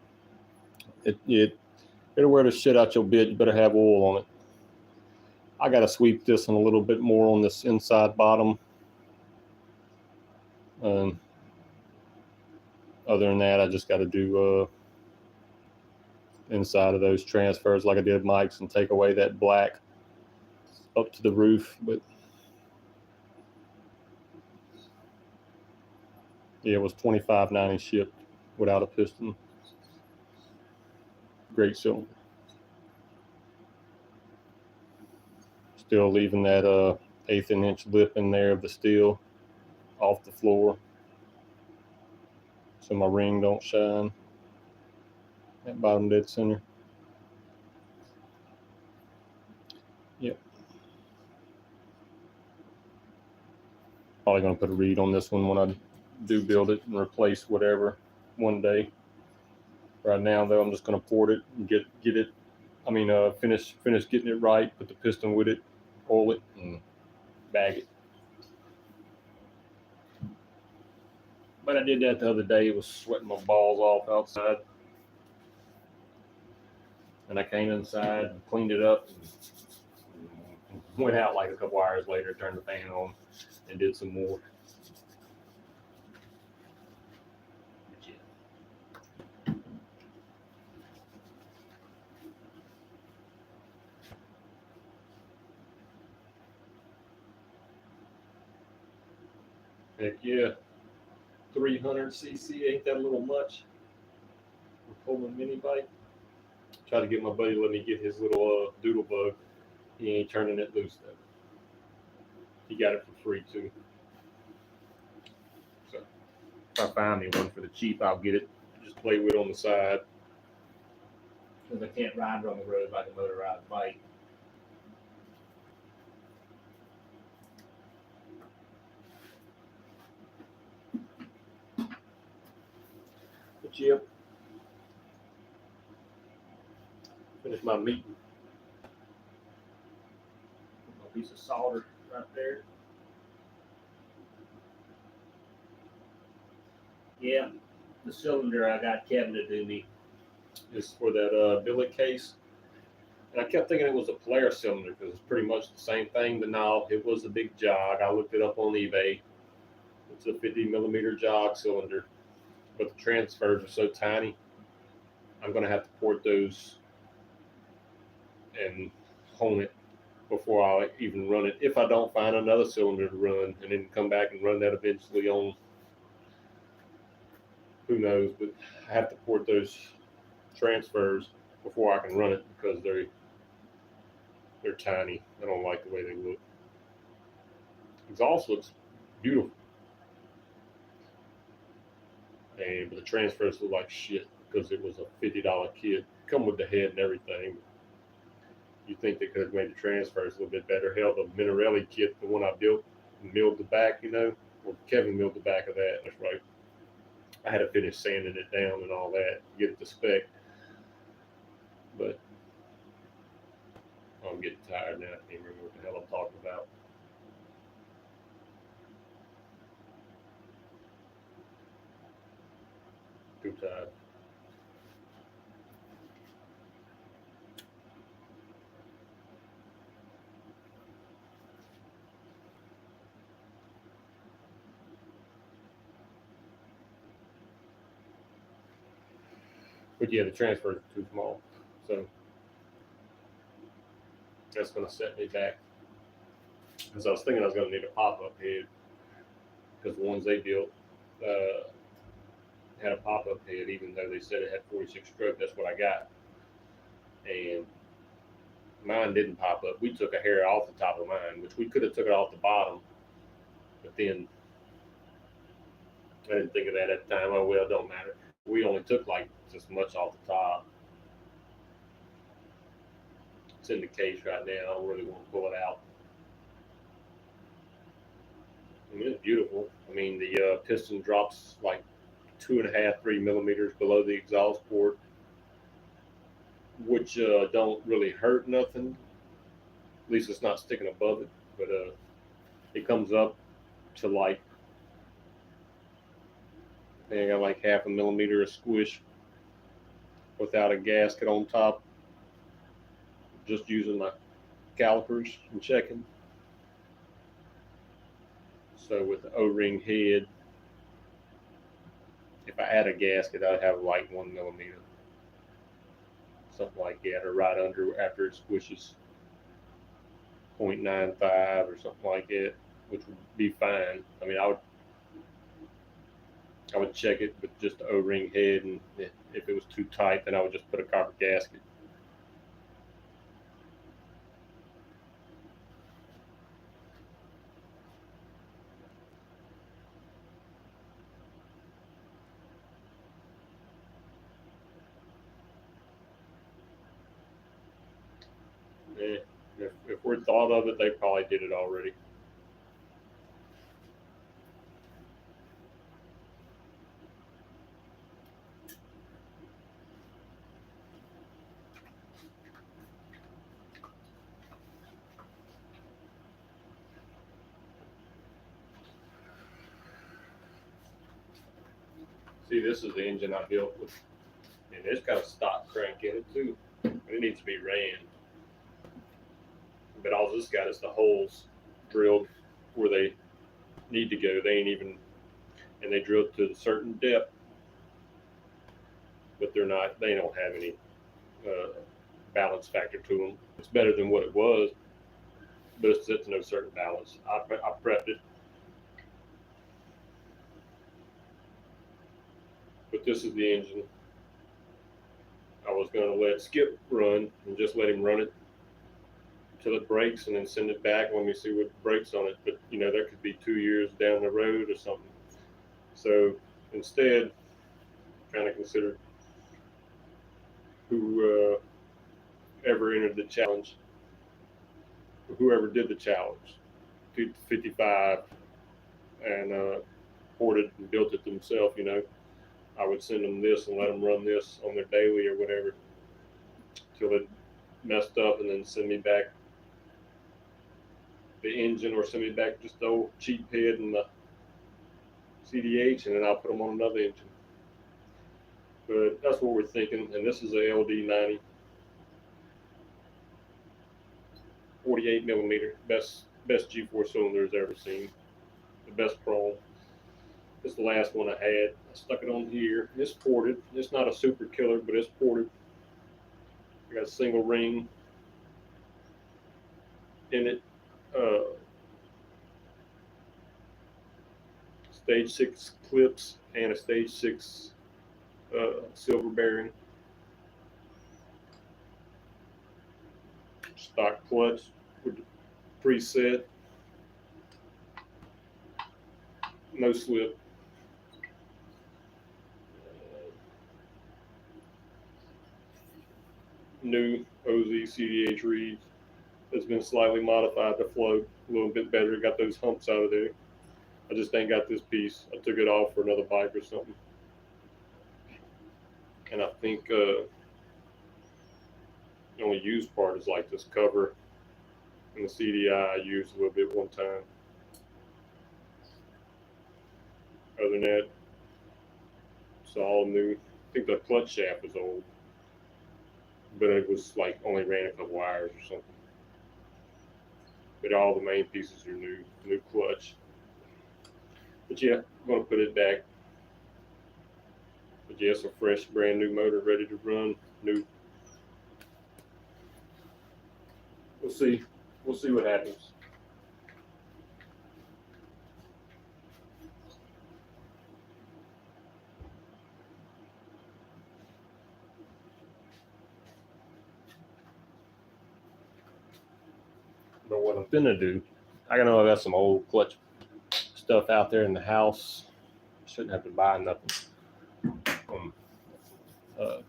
it'll wear the shit out your bit. You better have oil on it. I got to sweep this one a little bit more on this inside bottom. Other than that, I just got to do inside of those transfers like I did Mike's and take away that black up to the roof. But yeah, it was $25.90 shipped without a piston. Great cylinder. Still leaving that 1/8 inch lip in there of the steel off the floor so my ring don't shine. That bottom dead center. Yep. Probably gonna put a reed on this one when I do build it and replace whatever one day. Right now though, I'm just gonna port it and get it. I mean, finish getting it right. Put the piston with it, oil it, and bag it. But I did that the other day. It was sweating my balls off outside. And I came inside and cleaned it up and went out like a couple hours later, turned the fan on, and did some more. Heck yeah. 300cc, ain't that a little much? We're pulling mini bike. Try to get my buddy to let me get his little doodle bug. He ain't turning it loose though. He got it for free too. So if I find me one for the cheap, I'll get it. Just play with it on the side. Because I can't ride on the road like a motorized bike. But yep. Finish my meeting. Put my piece of solder right there. Yeah, the cylinder I got Kevin to do me is for that billet case. And I kept thinking it was a Polaris cylinder because it's pretty much the same thing, but no, it was a big jog. I looked it up on eBay. It's a 50 millimeter jog cylinder, but the transfers are so tiny. I'm going to have to port those and hone it before I even run it. If I don't find another cylinder to run and then come back and run that eventually on, who knows, but I have to port those transfers before I can run it because they're tiny. I don't like the way they look. Exhaust looks beautiful, but the transfers look like shit because it was a $50 kit. Come with the head and everything. You think they could have made the transfers a little bit better? Hell, the Minarelli kit, the one I built, milled the back, well, Kevin milled the back of that. That's right. I had to finish sanding it down and all that to get it to spec. But I'm getting tired now. I can't remember what the hell I'm talking about. Too tired. But yeah, the transfers are too small. So that's going to set me back. Because I was thinking I was going to need a pop-up head. Because the ones they built had a pop-up head, even though they said it had 46 stroke. That's what I got. And mine didn't pop up. We took a hair off the top of mine, which we could have took it off the bottom. But then I didn't think of that at the time. Oh, well, it don't matter. We only took like just much off the top. It's in the case right now. I don't really want to pull it out. I mean, it's beautiful. I mean, the piston drops like 2.5, 3 millimeters below the exhaust port, which don't really hurt nothing. At least it's not sticking above it, but it comes up to like, I got like 0.5 millimeter of squish without a gasket on top, just using my calipers and checking. So with the O-ring head, if I add a gasket, I'd have like 1 millimeter, something like that, or right under after it squishes 0.95 or something like that, which would be fine. I mean, I would check it with just the O-ring head, and if it was too tight, then I would just put a copper gasket. If we're thought of it, they probably did it already. See, this is the engine I built with, and it's got a stock crank in it too. It needs to be ran. But all this got is the holes drilled where they need to go. They ain't even, and they drilled to a certain depth, but they don't have any balance factor to them. It's better than what it was, but it's at no certain balance. I prepped it. But this is the engine. I was going to let Skip run and just let him run it till it breaks and then send it back. Let me see what breaks on it. But, there could be 2 years down the road or something. So instead, I'm trying to consider who ever entered the challenge, whoever did the challenge, 55, and ported and built it themselves, I would send them this and let them run this on their daily or whatever till it messed up, and then send me back the engine, or send me back just the old cheap head and the CDH, and then I'll put them on another engine. But that's what we're thinking. And this is a LD90, 48 millimeter, best G4 cylinder ever seen, the best chrome. This is the last one I had. I stuck it on here. It's ported. It's not a super killer, but it's ported. I got a single ring in it. Stage 6 clips and a stage 6 silver bearing. Stock clutch with the preset. No slip. New OZ CDH reeds. It's been slightly modified to flow a little bit better. Got those humps out of there. I just ain't got this piece. I took it off for another bike or something. And I think the only used part is like this cover and the CDI I used a little bit one time. Other than that, it's all new. I think the clutch shaft was old, but it was like only ran a couple wires or something. But all the main pieces are new clutch. But yeah, I'm gonna put it back. But yeah, it's a fresh, brand new motor ready to run. New. We'll see what happens. But what I'm gonna do, I know I got some old clutch stuff out there in the house. Shouldn't have to buy nothing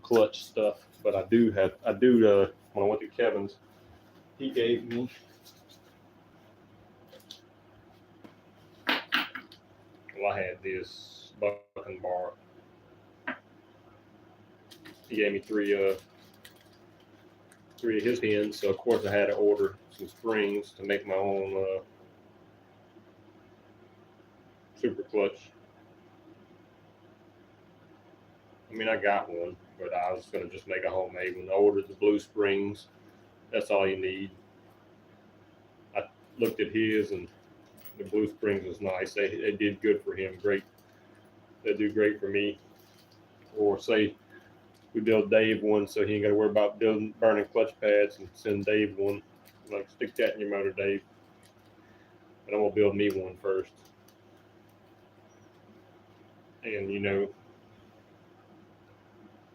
clutch stuff, but I do when I went to Kevin's, he gave me I had this bucking bar. He gave me three of his pins, so of course I had to order some springs to make my own super clutch. I mean, I got one, but I was going to just make a homemade one. I ordered the blue springs. That's all you need. I looked at his, and the blue springs was nice. They did good for him. Great. They do great for me. Or say we build Dave one, so he ain't got to worry about burning clutch pads, and send Dave one. Like, stick that in your motor, Dave. But I'm going to build me one first. And, you know,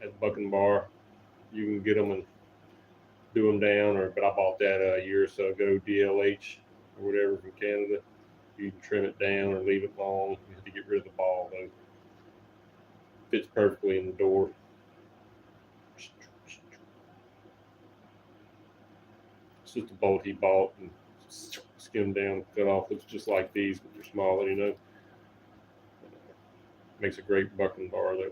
at Bucking Bar, you can get them and do them down, but I bought that a year or so ago, DLH or whatever from Canada. You can trim it down or leave it long. You have to get rid of the ball though. Fits perfectly in the door. It's just a bolt he bought and skimmed down, cut off. Looks just like these, but they're smaller, you know. Makes a great bucking bar though.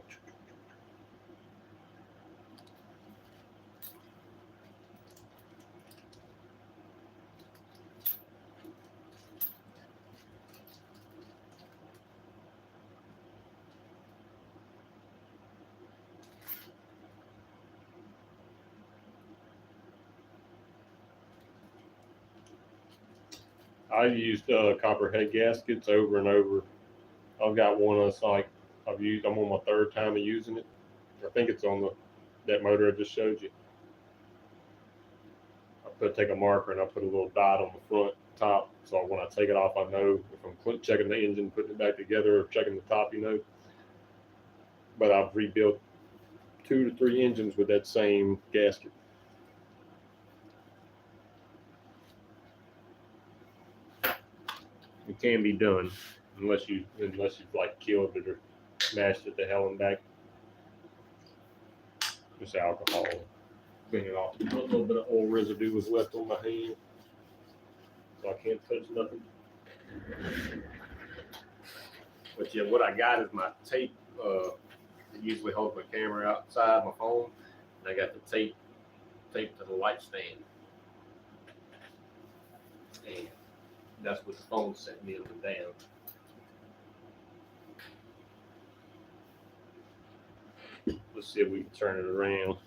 I've used copper head gaskets over and over. I've got one that's like I'm on my third time of using it. I think it's on that motor I just showed you. Take a marker and I put a little dot on the front top, so when I take it off, I know if I'm checking the engine, putting it back together, or checking the top, you know. But I've rebuilt 2 to 3 engines with that same gasket. It can be done unless you've like killed it or smashed it to hell and back. Just alcohol. Clean it off. A little bit of oil residue was left on my hand, so I can't touch nothing. But yeah, what I got is my tape. It usually holds my camera outside my phone, and I got the tape to the light stand, and that's what the phone set me up and down. Let's see if we can turn it around.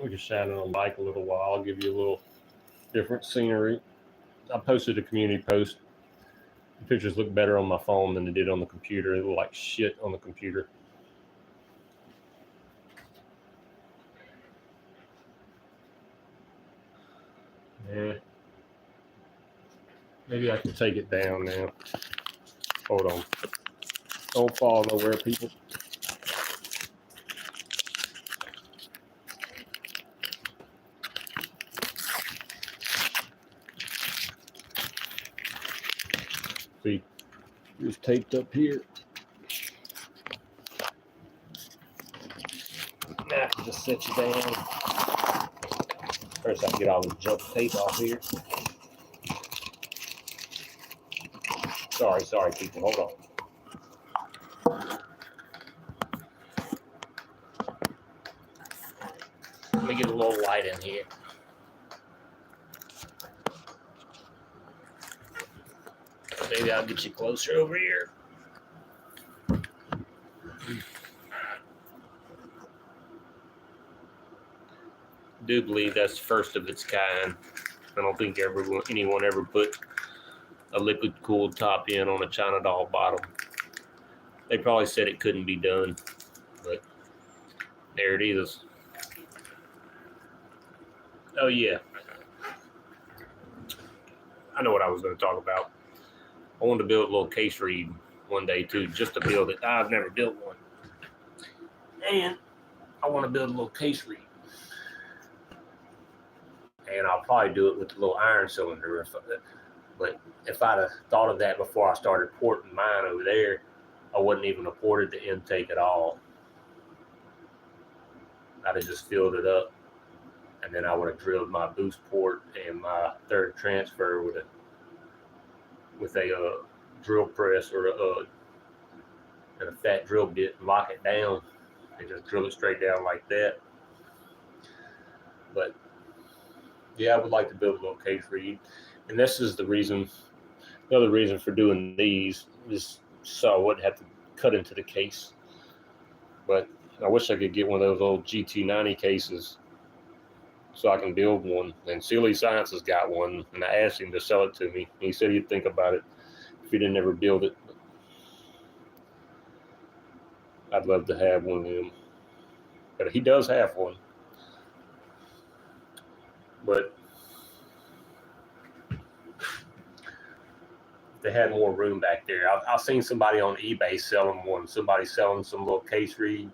We can shine it on the bike a little while. I'll give you a little different scenery. I posted a community post. The pictures look better on my phone than they did on the computer. It looked like shit on the computer. Yeah. Maybe I can take it down now. Hold on. Don't fall nowhere, people. See, it's taped up here. Now I can just set you down. First, I can get all the junk tape off here. Sorry, people. Hold on. Let me get a little light in here. Maybe I'll get you closer over here. I do believe that's the first of its kind. I don't think anyone ever put a liquid cooled top in on a China doll bottom. They probably said it couldn't be done, but there it is. Oh yeah, I know what I was going to talk about. I wanted to build a little case reed one day too, just to build it. I've never built one, and I want to build a little case reed. And I'll probably do it with the little iron cylinder. But if I'd have thought of that before I started porting mine over there, I wouldn't even have ported the intake at all. I'd have just filled it up, and then I would have drilled my boost port and my third transfer with a drill press or and a fat drill bit and lock it down and just drill it straight down like that. But yeah, I would like to build a little case reed, and this is the reason. The other reason for doing these is so I wouldn't have to cut into the case. But I wish I could get one of those old GT90 cases so I can build one. And Silly Science has got one, and I asked him to sell it to me. He said he'd think about it if he didn't ever build it. I'd love to have one of them, but he does have one. But they had more room back there. I've seen somebody on eBay selling one. Somebody selling some little case reed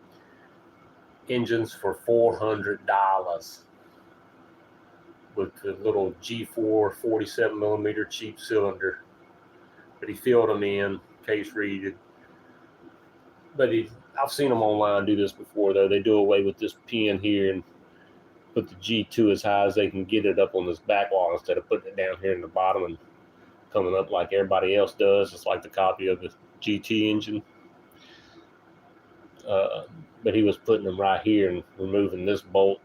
engines for $400 with the little G4 47 millimeter cheap cylinder. But he filled them in, case reeded. But I've seen them online do this before, though. They do away with this pin here and put the G2 as high as they can get it up on this back wall instead of putting it down here in the bottom and coming up like everybody else does. It's like the copy of the GT engine. But he was putting them right here and removing this bolt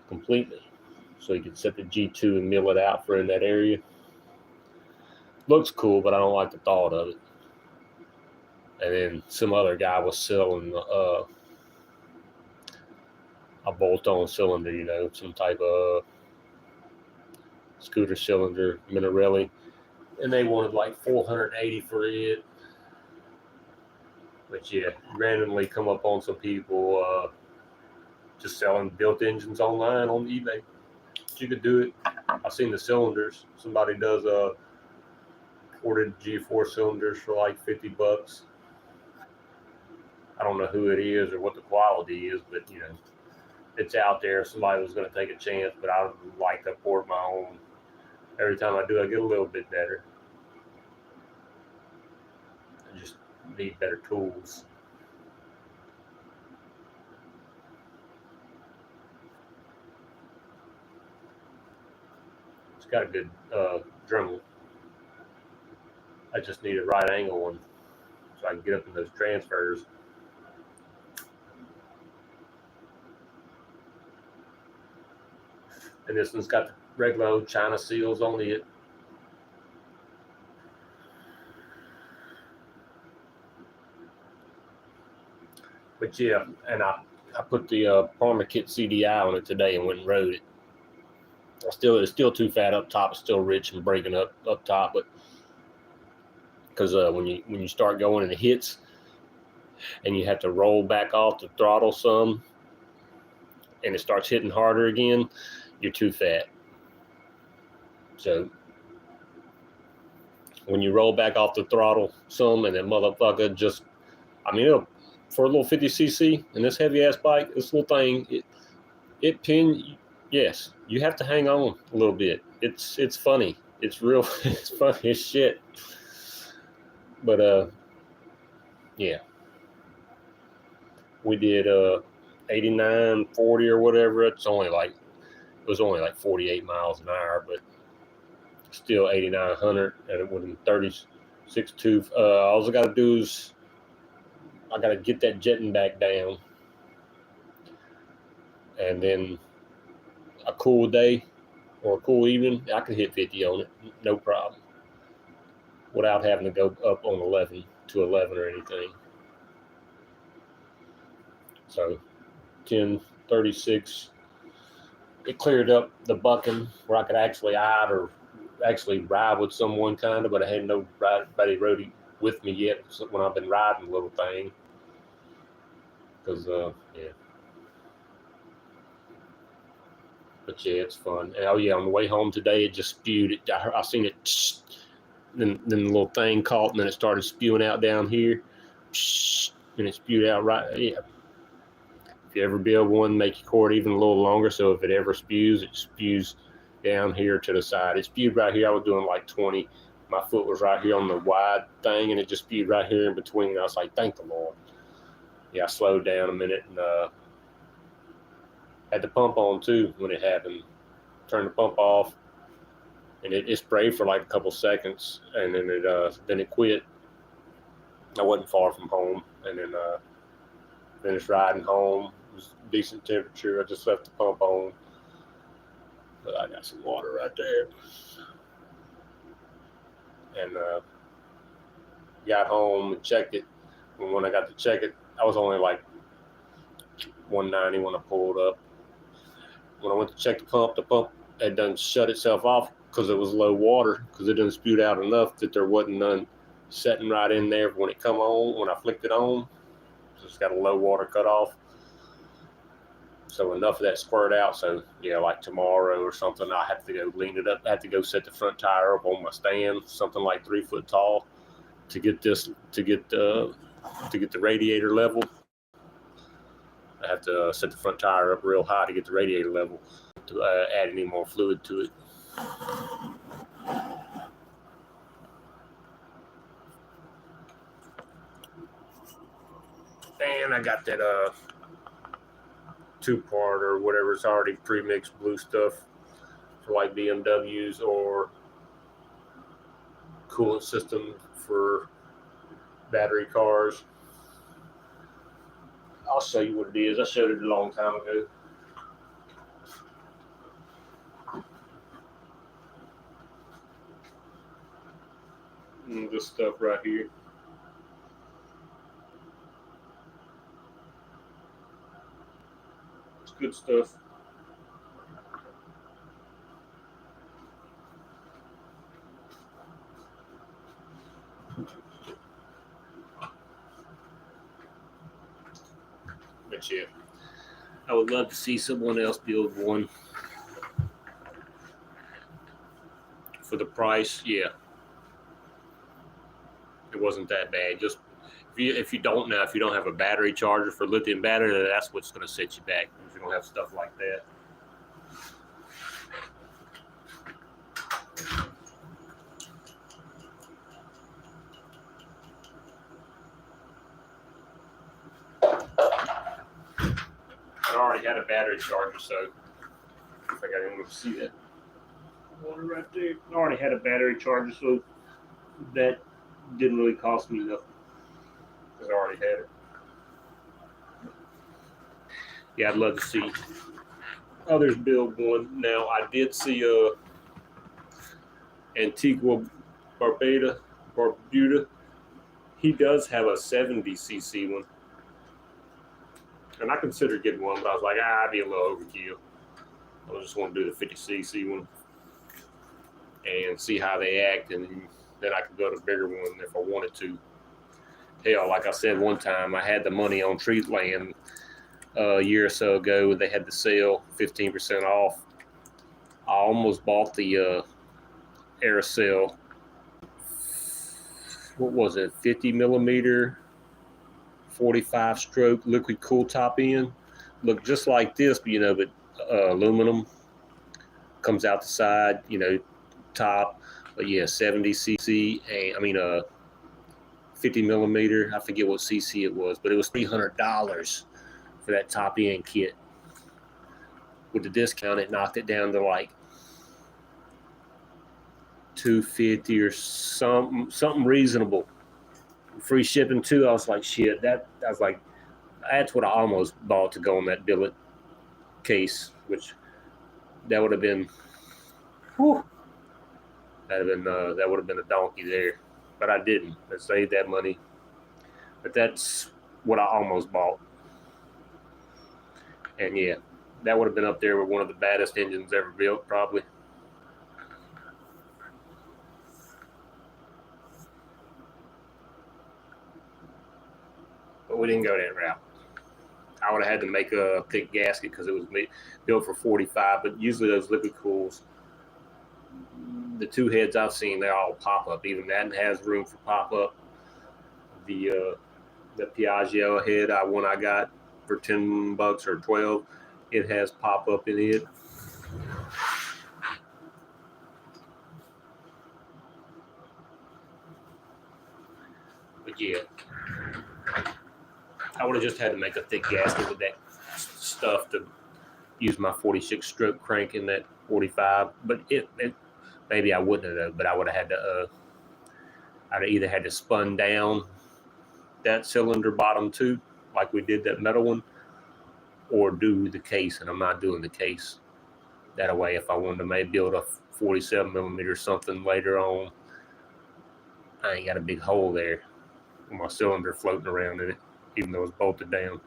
completely so he could set the G2 and mill it out for in that area. Looks cool, but I don't like the thought of it. And then some other guy was selling a bolt-on cylinder, you know, some type of scooter cylinder, Minarelli, and they wanted like $480 for it. But yeah, randomly come up on some people just selling built engines online on eBay. But you could do it. I've seen the cylinders. Somebody does ported G4 cylinders for like $50. I don't know who it is or what the quality is, but you know, it's out there. If somebody was going to take a chance, but I would like to port my own. Every time I do, I get a little bit better. I just need better tools. It's got a good Dremel. I just need a right angle one so I can get up in those transfers. And this one's got the regular old China seals on it. But yeah, and I put the Parma Kit CDI on it today and went and rode it. It's still too fat up top. It's still rich and breaking up top, but because when you start going and it hits, and you have to roll back off the throttle some, and it starts hitting harder again, you're too fat. So when you roll back off the throttle some, and that motherfucker just, I mean, for a little 50cc and this heavy ass bike, this little thing, it pin. Yes, you have to hang on a little bit. It's funny. It's real. It's funny as shit. But yeah, we did 89, 40 or whatever. It was only like 48 miles an hour, but still 8,900, and it went in 36.2. All I got to do is I got to get that jetting back down, and then a cool day or a cool evening, I could hit 50 on it, no problem, without having to go up on 11 or anything. So 10:36, it cleared up the bucking where I could actually ride with someone kind of, but I had nobody rode with me yet when I've been riding the little thing. Because yeah. But yeah, it's fun. And, oh yeah, on the way home today, it just spewed. I seen it, then the little thing caught, and then it started spewing out down here, and it spewed out right. Yeah. If you ever build one, make your cord even a little longer, so if it ever spews, it spews down here to the side. It spewed right here. I was doing like 20. My foot was right here on the wide thing, and it just spewed right here in between. I was like, thank the Lord. Yeah, I slowed down a minute and had the pump on too when it happened. Turned the pump off, and it sprayed for like a couple seconds, and then it quit. I wasn't far from home, and then finished riding home. It was decent temperature. I just left the pump on, but I got some water right there, and got home and checked it. And when I got to check it, I was only like 190 when I pulled up. When I went to check the pump had done shut itself off because it was low water, because it done spewed out enough that there wasn't none setting right in there when it come on, when I flicked it on. So it's got a low water cutoff. So enough of that squirt out. So yeah, like tomorrow or something, I have to go lean it up. I have to go set the front tire up on my stand, something like 3 foot tall, to get the radiator level. I have to set the front tire up real high to get the radiator level to add any more fluid to it. And I got that 2-part or whatever, it's already pre-mixed blue stuff for like BMWs, or coolant system for battery cars. I'll show you what it is. I showed it a long time ago. And this stuff right here. It's good stuff. But yeah, I would love to see someone else build one for the price. Yeah, it wasn't that bad. Just if you don't have a battery charger for lithium battery, then that's what's going to set you back. If you don't have stuff like that. I already had a battery charger, so I think I didn't see that water right there. I already had a battery charger, so that didn't really cost me nothing because I already had it. Yeah, I'd love to see others build one. Now, I did see Antigua Barbuda. He does have a 70cc one. And I considered getting one, but I was like, I'd be a little overkill. I just want to do the 50cc one and see how they act, and then I could go to a bigger one if I wanted to. Hell, like I said one time, I had the money on Treatland a year or so ago. They had the sale, 15% off. I almost bought the Aerocell. What was it? 50 millimeter, 45 stroke liquid cool top end. Looked just like this, but but aluminum comes out the side, top. But yeah, 70cc, and 50 millimeter. I forget what cc it was, but it was $300 for that top end kit. With the discount, it knocked it down to like $250 or something reasonable. Free shipping too. I was like, shit. That's what I almost bought to go on that billet case, which that would have been, whew, that would have been a donkey there, but I didn't. I saved that money. But that's what I almost bought, and yeah, that would have been up there with one of the baddest engines ever built, probably. But we didn't go that route. I would have had to make a thick gasket because it was built for 45, but usually those liquid cools, the two heads I've seen, they all pop up. Even that has room for pop up. The Piaggio head, one I got for $10 or $12, it has pop up in it. But yeah, I would have just had to make a thick gasket with that stuff to use my 46 stroke crank in that 45. But it maybe I wouldn't have, but I would have had to. I'd have either had to spun down that cylinder bottom too, like we did that metal one, or do the case. And I'm not doing the case. That way, if I wanted to maybe build a 47 millimeter something later on, I ain't got a big hole there with my cylinder floating around in it, even though it's bolted down.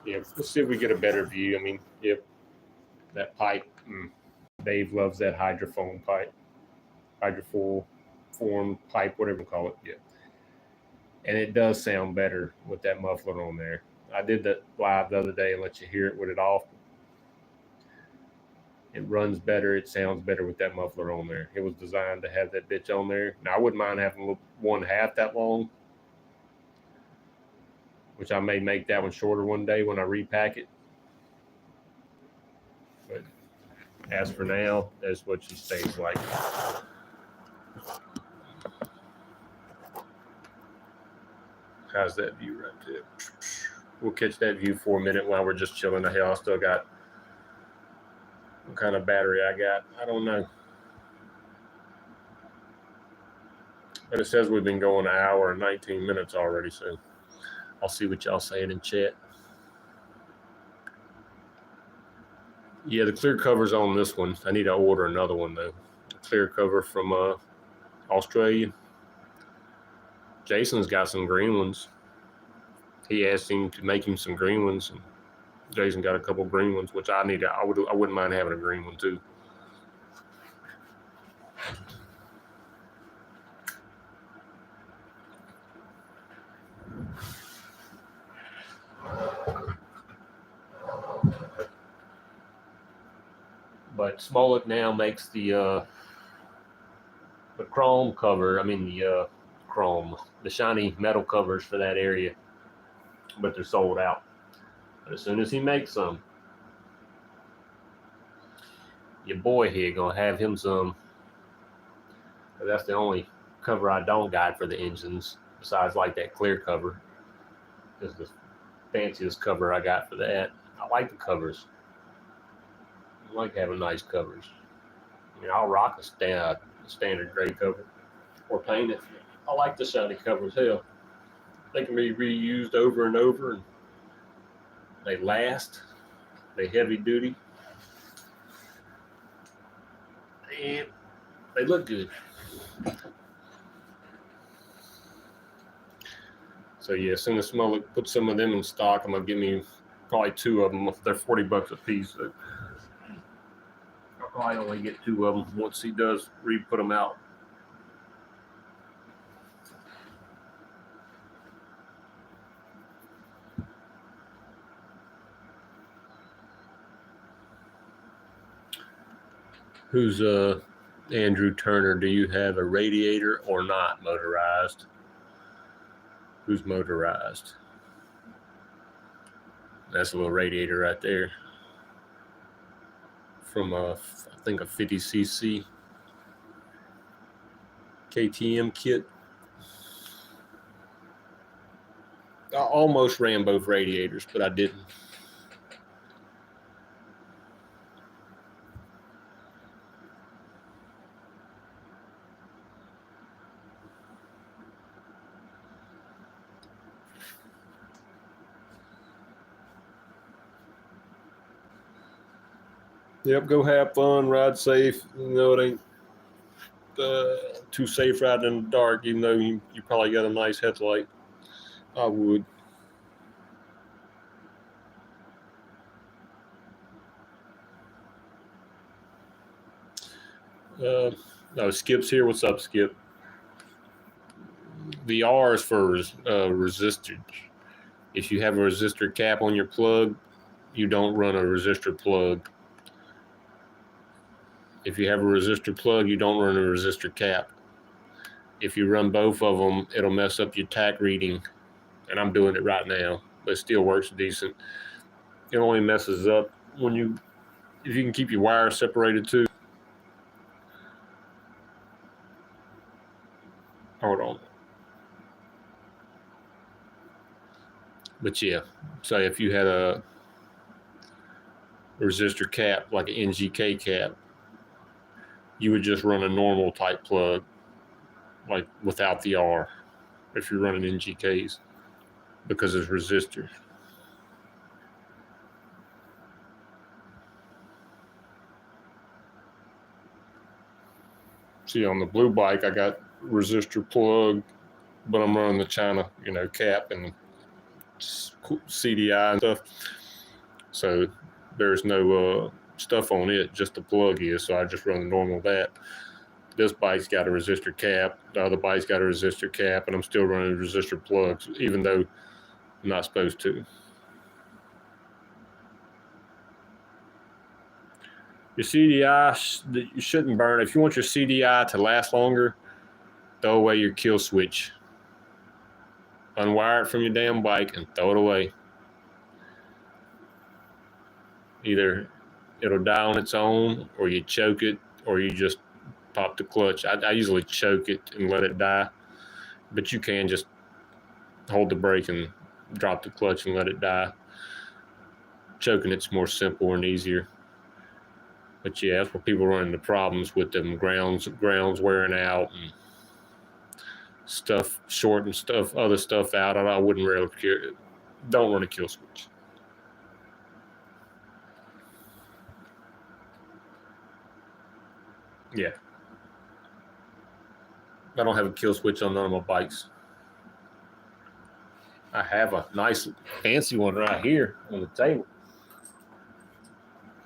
Yeah, let's see if we get a better view. I mean, yep, that pipe. Dave loves that hydrophone pipe, hydroform pipe, whatever you call it. Yeah, and it does sound better with that muffler on there. I did that live the other day and let you hear it with it off. It runs better. It sounds better with that muffler on there. It was designed to have that bitch on there. Now, I wouldn't mind having one half that long, which I may make that one shorter one day when I repack it. But as for now, that's what she stays like. How's that view right there? We'll catch that view for a minute while we're just chilling. The hell, I still got what kind of battery I got. I don't know. But it says we've been going an hour and 19 minutes already, so I'll see what y'all saying in chat. Yeah, the clear cover's on this one. I need to order another one, though. The clear cover from Australia. Jason's got some green ones. He asked him to make him some green ones, and Jason got a couple green ones, which I need. I wouldn't mind having a green one too. But Smollett now makes the chrome cover. I mean the shiny metal covers for that area, but they're sold out. But as soon as he makes some, your boy here gonna have him some. But that's the only cover I don't got for the engines, besides like that clear cover. This is the fanciest cover I got for that. I like the covers. I like having nice covers. I mean, I'll rock a standard gray cover or paint it. I like the shiny covers. Hell, they can be reused over and over, and they last. They heavy duty, and they look good. So yeah, as soon as Smolik puts some of them in stock, I'm gonna give me probably 2 of them. They're $40 a piece. So I'll probably only get 2 of them once he does re-put them out. Who's Andrew Turner? Do you have a radiator or not motorized? Who's motorized? That's a little radiator right there from I think a 50cc KTM kit. I almost ran both radiators, but I didn't. Yep, go have fun, ride safe. You know, it ain't too safe riding in the dark, even though you probably got a nice headlight. I would. No, Skip's here. What's up, Skip? The R is for resistor. If you have a resistor cap on your plug, you don't run a resistor plug. If you have a resistor plug, you don't run a resistor cap. If you run both of them, it'll mess up your tack reading. And I'm doing it right now, but it still works decent. It only messes up when if you can keep your wires separated too. Hold on. But yeah, so if you had a resistor cap, like an NGK cap, you would just run a normal type plug, like without the R, if you're running NGKs, because it's resistors. See, on the blue bike, I got resistor plug, but I'm running the China, cap and CDI and stuff. So there's no stuff on it, just the plug is. So I just run the normal that. This bike's got a resistor cap. The other bike's got a resistor cap, and I'm still running resistor plugs, even though I'm not supposed to. Your CDI, you shouldn't burn. If you want your CDI to last longer, throw away your kill switch. Unwire it from your damn bike and throw it away. Either it'll die on its own, or you choke it, or you just pop the clutch. I usually choke it and let it die, but you can just hold the brake and drop the clutch and let it die. Choking it's more simple and easier. But yeah, that's where people run into problems with them grounds wearing out and stuff shorting stuff, other stuff out. I wouldn't really care. Don't run a kill switch. Yeah. I don't have a kill switch on none of my bikes. I have a nice fancy one right here on the table.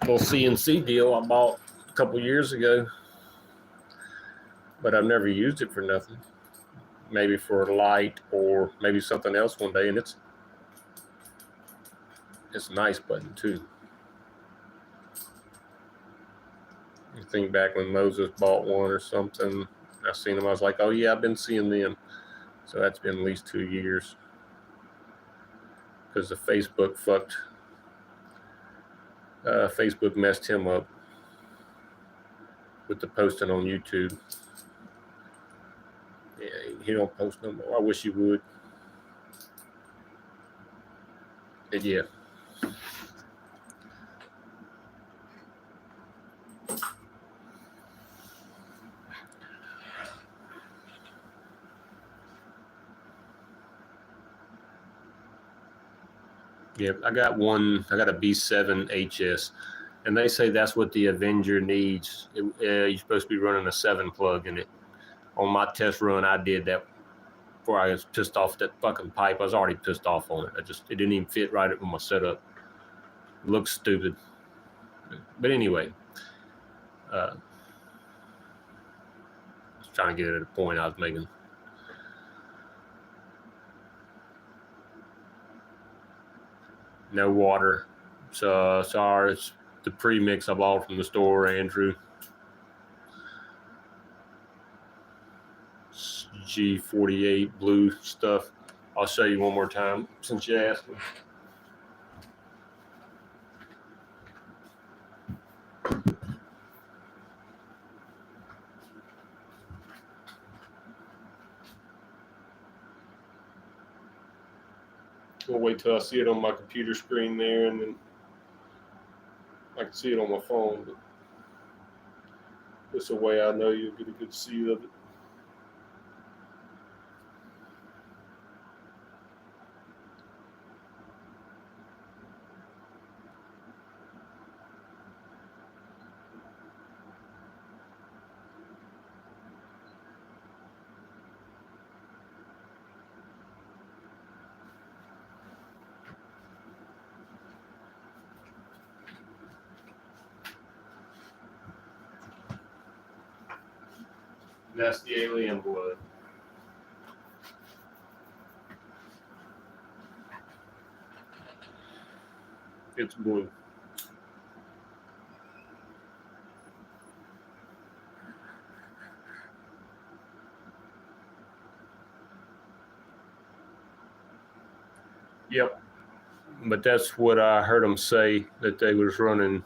Little CNC deal I bought a couple years ago, but I've never used it for nothing. Maybe for a light or maybe something else one day, and it's a nice button too. I think back when Moses bought one or something, I seen them. I was like, oh yeah, I've been seeing them. So that's been at least 2 years. Because the Facebook Facebook messed him up with the posting on YouTube. Yeah, he don't post no more. I wish he would. But yeah. Yeah, I got a B7 HS, and they say that's what the Avenger needs. You're supposed to be running a 7 plug in it. On my test run, I did that. before I was pissed off that fucking pipe. I was already pissed off on it. It didn't even fit right with my setup. It looks stupid. But anyway, I was trying to get at a point I was making. No water. So sorry, it's the pre-mix I bought from the store, Andrew. G48 blue stuff. I'll show you one more time since you asked me. We'll wait till I see it on my computer screen there, and then I can see it on my phone. But this way I know you'll get a good see of it. That's the alien blood. It's blue. Yep. But that's what I heard them say, that they was running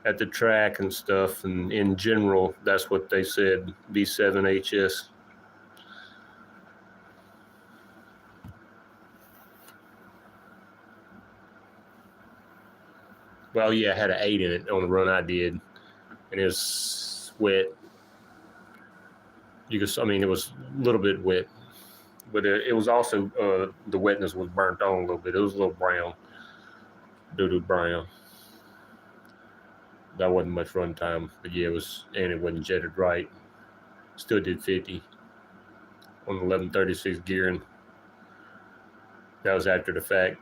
at the track and stuff, and in general, that's what they said, B7HS. Well, yeah, I had an 8 in it on the run I did, and it was wet. It was a little bit wet, but it was also, the wetness was burnt on a little bit. It was a little brown, doo-doo brown. That wasn't much run time, but yeah, and it wasn't jetted right. Still did 50 on 1136 gearing. That was after the fact.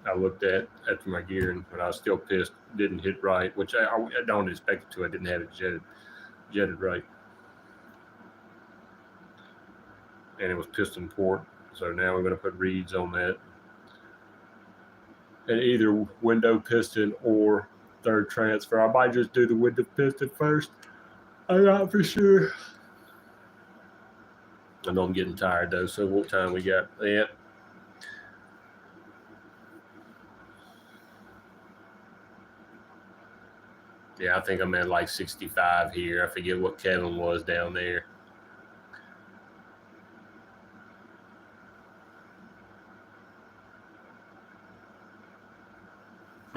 I looked at after my gearing, but I was still pissed. Didn't hit right, which I don't expect it to. I didn't have it jetted right, and it was piston port. So now we're going to put reeds on that, and either window piston or third transfer. I might just do the window piston first. I'm not for sure. I know I'm getting tired though. So what time we got? Yeah. Yeah, I think I'm at like 65 here. I forget what Kevin was down there.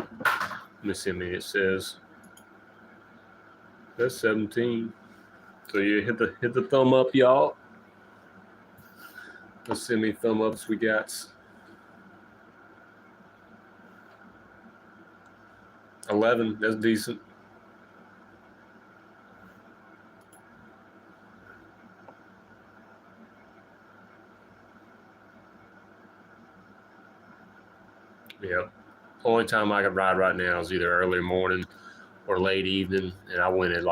Let me see how many it says. That's 17. So you hit the thumb up, y'all. Let's see how many thumb ups we got. 11. That's decent. Yep. Only time I could ride right now is either early morning or late evening, and I went at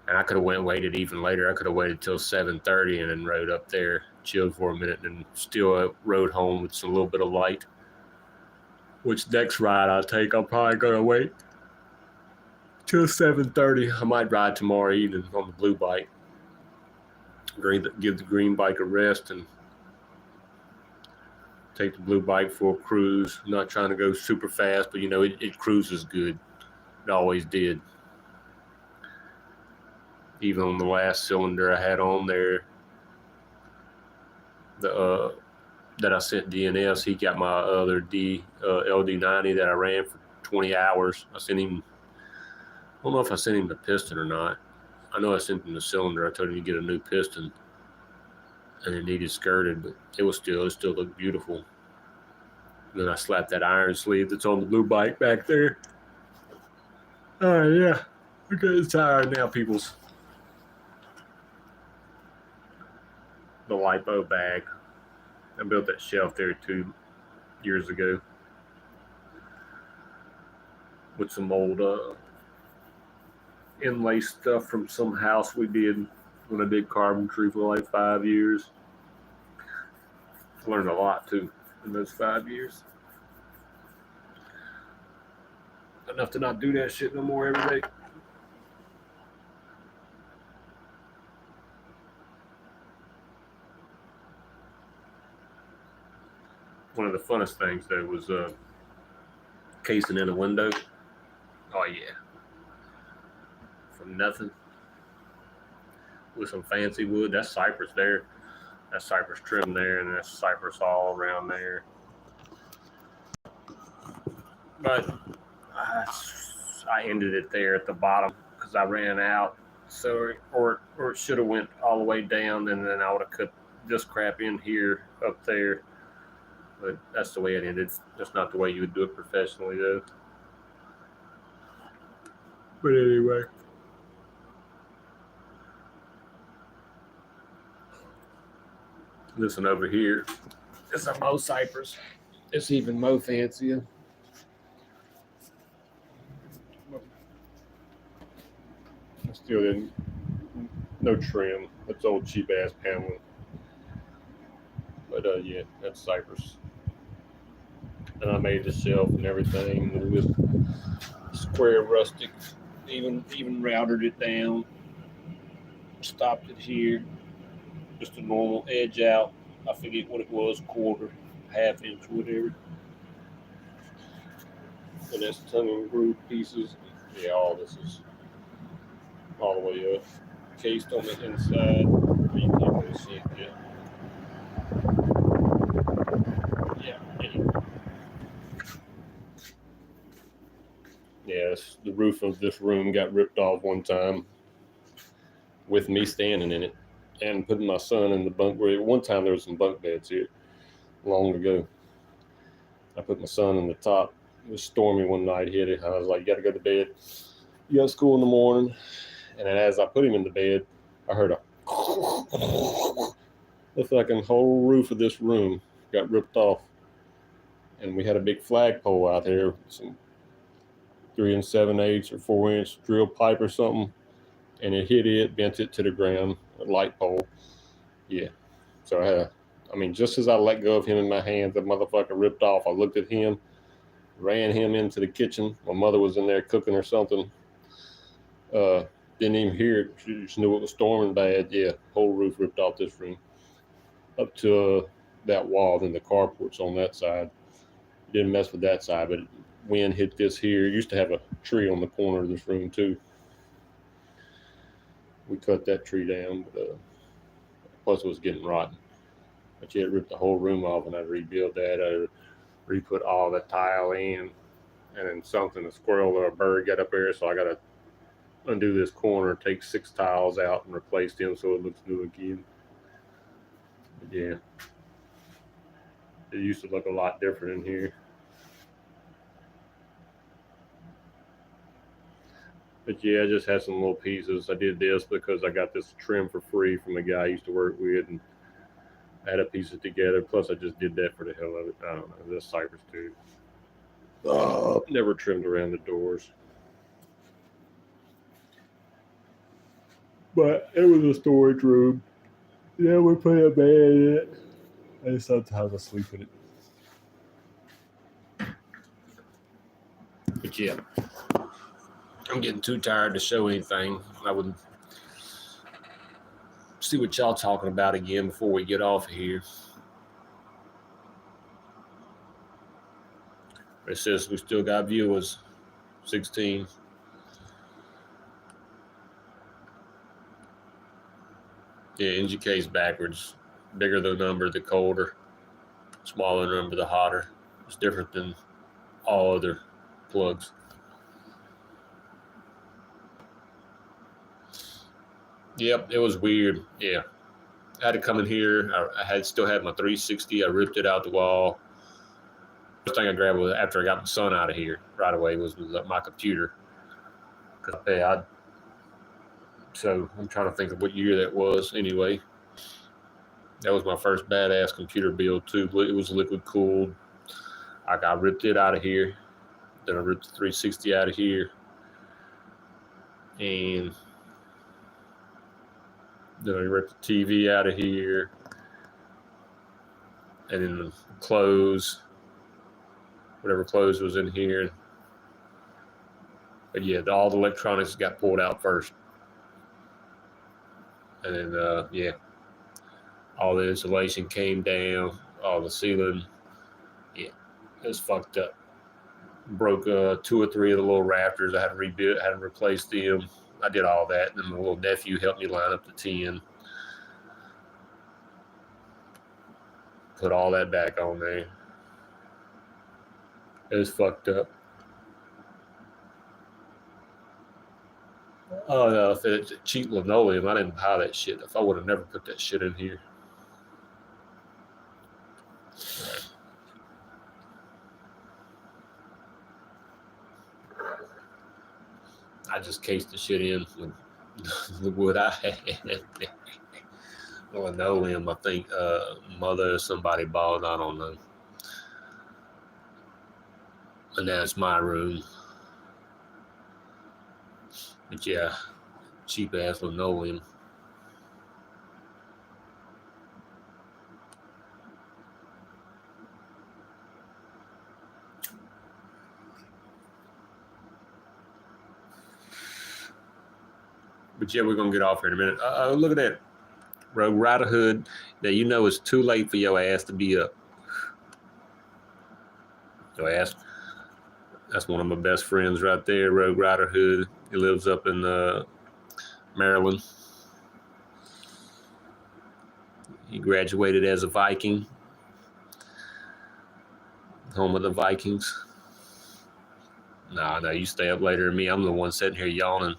and I could have waited even later. I could have waited till 7:30 and then rode up there, chilled for a minute, and still rode home with a little bit of light. Which next ride I take, I'm probably gonna wait till 7:30. I might ride tomorrow evening on the blue bike. Give the green bike a rest and take the blue bike for a cruise. I'm not trying to go super fast, but it cruises good. It always did. Even on the last cylinder I had on there, that I sent DNS, he got my other LD90 that I ran for 20 hours. I don't know if I sent him the piston or not. I know I sent him the cylinder. I told him to get a new piston, and it needed skirted, but it still looked beautiful. And then I slapped that iron sleeve that's on the blue bike back there. Oh yeah. I'm getting tired now, peoples. The lipo bag. I built that shelf there 2 years ago with some old inlay stuff from some house we did when I did carpentry for like 5 years. I learned a lot too in those 5 years. Enough to not do that shit no more every day. One of the funnest things though was casing in a window. Oh yeah. From nothing. With some fancy wood. That's cypress there. That's cypress trim there, and that's cypress all around there. But I ended it there at the bottom because I ran out. So, or it should have went all the way down, and then I would have cut this crap in here up there. But that's the way it ended. That's not the way you would do it professionally, though. But anyway. This one over here is a Mo cypress. It's even Mo fancier. Still didn't, no trim. That's old cheap ass paneling. But yeah, that's cypress. And I made the shelf and everything with square rustic. Even routed it down. Stopped it here. Just a normal edge out. I forget what it was, quarter, half inch, whatever. And that's tongue and groove pieces. Yeah, all this is all the way up. Cased on the inside. You can't really see it yet. Yeah, anyway. Yes, the roof of this room got ripped off one time with me standing in it and putting my son in the bunk. Where one time there was some bunk beds here long ago. I put my son in the top. It was stormy one night, hit it. I was like, you got to go to bed. You got school in the morning. And then as I put him in the bed, I heard a the fucking whole roof of this room got ripped off. And we had a big flagpole out there, some 3 7/8 or 4-inch drill pipe or something. And it hit it, bent it to the ground, a light pole. Yeah. So just as I let go of him in my hands, the motherfucker ripped off. I looked at him, ran him into the kitchen. My mother was in there cooking or something. Didn't even hear it. She just knew it was storming bad. Yeah, whole roof ripped off this room. Up to that wall, then the carport's on that side. Didn't mess with that side, but wind hit this here. Used to have a tree on the corner of this room too. We cut that tree down, but plus it was getting rotten. But yeah, it ripped the whole room off, and I'd rebuild that. I'd re-put all the tile in, and then a squirrel or a bird got up there, so I got to undo this corner, take 6 tiles out and replace them so it looks new again. But yeah, it used to look a lot different in here. But yeah, I just had some little pieces. I did this because I got this trim for free from a guy I used to work with, and I had to piece it together. Plus, I just did that for the hell of it. I don't know, this cypress too. Never trimmed around the doors. But it was a storage room. Yeah, we put a bed in it. And sometimes I sleep in it. But yeah, I'm getting too tired to show anything. I would see what y'all talking about again before we get off of here. It says we still got viewers, 16. Yeah, NGK's backwards. Bigger the number, the colder. Smaller the number, the hotter. It's different than all other plugs. Yep, it was weird. Yeah. I had to come in here. I still had my 360. I ripped it out the wall. First thing I grabbed was after I got my son out of here right away was my computer. Because So I'm trying to think of what year that was. Anyway, that was my first badass computer build too. It was liquid cooled. I ripped it out of here. Then I ripped the 360 out of here. And then I ripped the TV out of here. And then the clothes, whatever clothes was in here. But yeah, all the electronics got pulled out first. And then, yeah, all the insulation came down, all the ceiling. Yeah, it was fucked up. Broke 2 or 3 of the little rafters. I had to rebuild, had to replace them. I did all that. And then my little nephew helped me line up the 10. Put all that back on there. It was fucked up. Oh no, if it's cheap linoleum, I didn't buy that shit. If I would have never put that shit in here. I just cased the shit in with the wood I had. Linoleum, I think mother or somebody bought, I don't know. And that's my room. But yeah, cheap ass linoleum. But yeah, we're gonna get off here in a minute. Look at that Rogue Rider hood. Now you know it's too late for your ass to be up. Your ass. That's one of my best friends right there, Rogue Rider hood. He lives up in Maryland. He graduated as a Viking. Home of the Vikings. No, you stay up later than me. I'm the one sitting here yawning.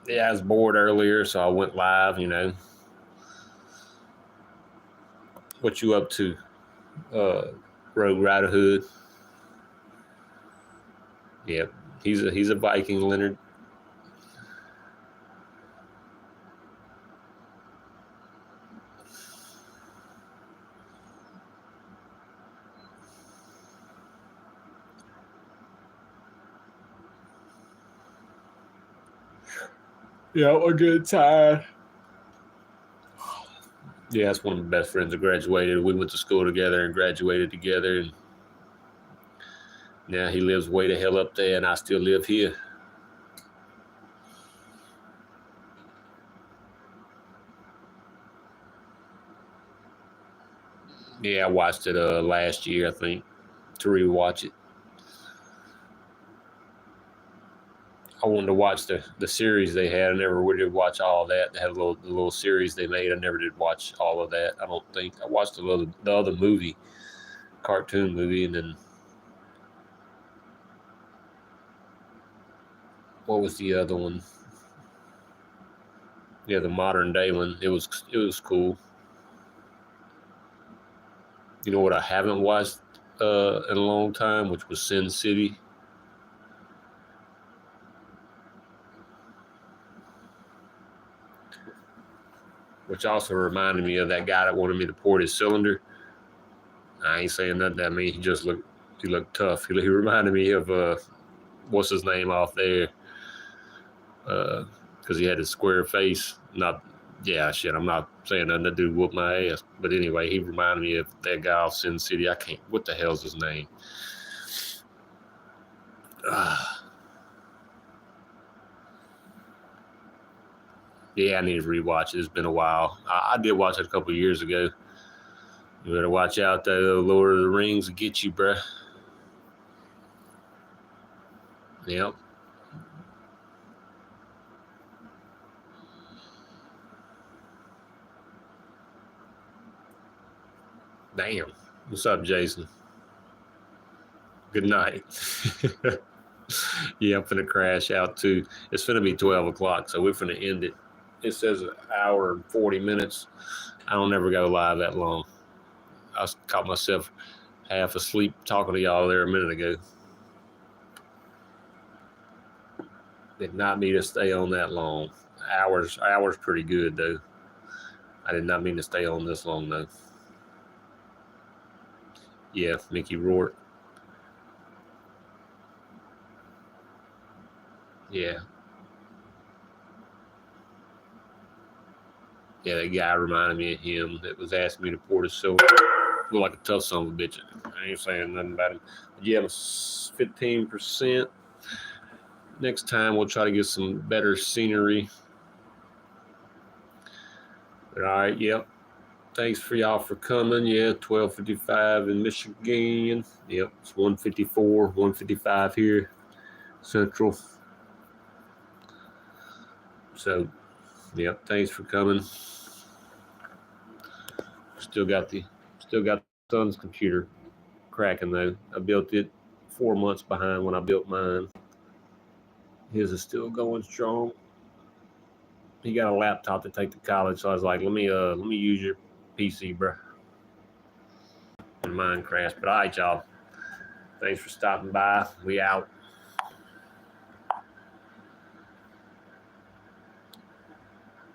Yeah, I was bored earlier, so I went live, you know. What you up to, Rogue Rider hood? Yep, he's a Viking, Leonard. Yeah, we're good tired. Yeah, that's one of my best friends that graduated. We went to school together and graduated together. And now he lives way the hell up there, and I still live here. Yeah, I watched it last year, I think, to rewatch it. I wanted to watch the series they had. I never did watch all of that. They had the little series they made. I never did watch all of that. I don't think. I watched the other movie, cartoon movie, and then what was the other one? Yeah, the modern day one. It was cool. You know what I haven't watched in a long time, which was Sin City. Which also reminded me of that guy that wanted me to port his cylinder. I ain't saying nothing. I mean, he looked tough. He reminded me of what's his name off there? Because he had a square face. I'm not saying nothing. That dude whooped my ass. But anyway, he reminded me of that guy off Sin City. What the hell's his name? Yeah, I need to rewatch it. It's been a while. I did watch it a couple of years ago. You better watch out, though. Lord of the Rings will get you, bruh. Yep. Damn. What's up, Jason? Good night. Yeah, I'm finna crash out, too. It's finna be 12 o'clock, so we're finna end it. It says an hour and 40 minutes. I don't ever go live that long. I caught myself half asleep talking to y'all there a minute ago. Did not mean to stay on that long. Hours pretty good though. I did not mean to stay on this long though. Yeah, Mickey Rourke. Yeah. Yeah, that guy reminded me of him that was asking me to pour the silver. Look like a tough son of a bitch. I ain't saying nothing about him. But yeah, 15%. Next time we'll try to get some better scenery. All right, yep. Thanks for y'all for coming. Yeah, 12:55 in Michigan. Yep, it's 1:54, 1:55 here, Central. So, yep, thanks for coming. Still got son's computer cracking though. I built it 4 months behind when I built mine. His is still going strong. He got a laptop to take to college, so I was like, let me use your PC, bro. And mine crashed. But all right, y'all. Thanks for stopping by. We out.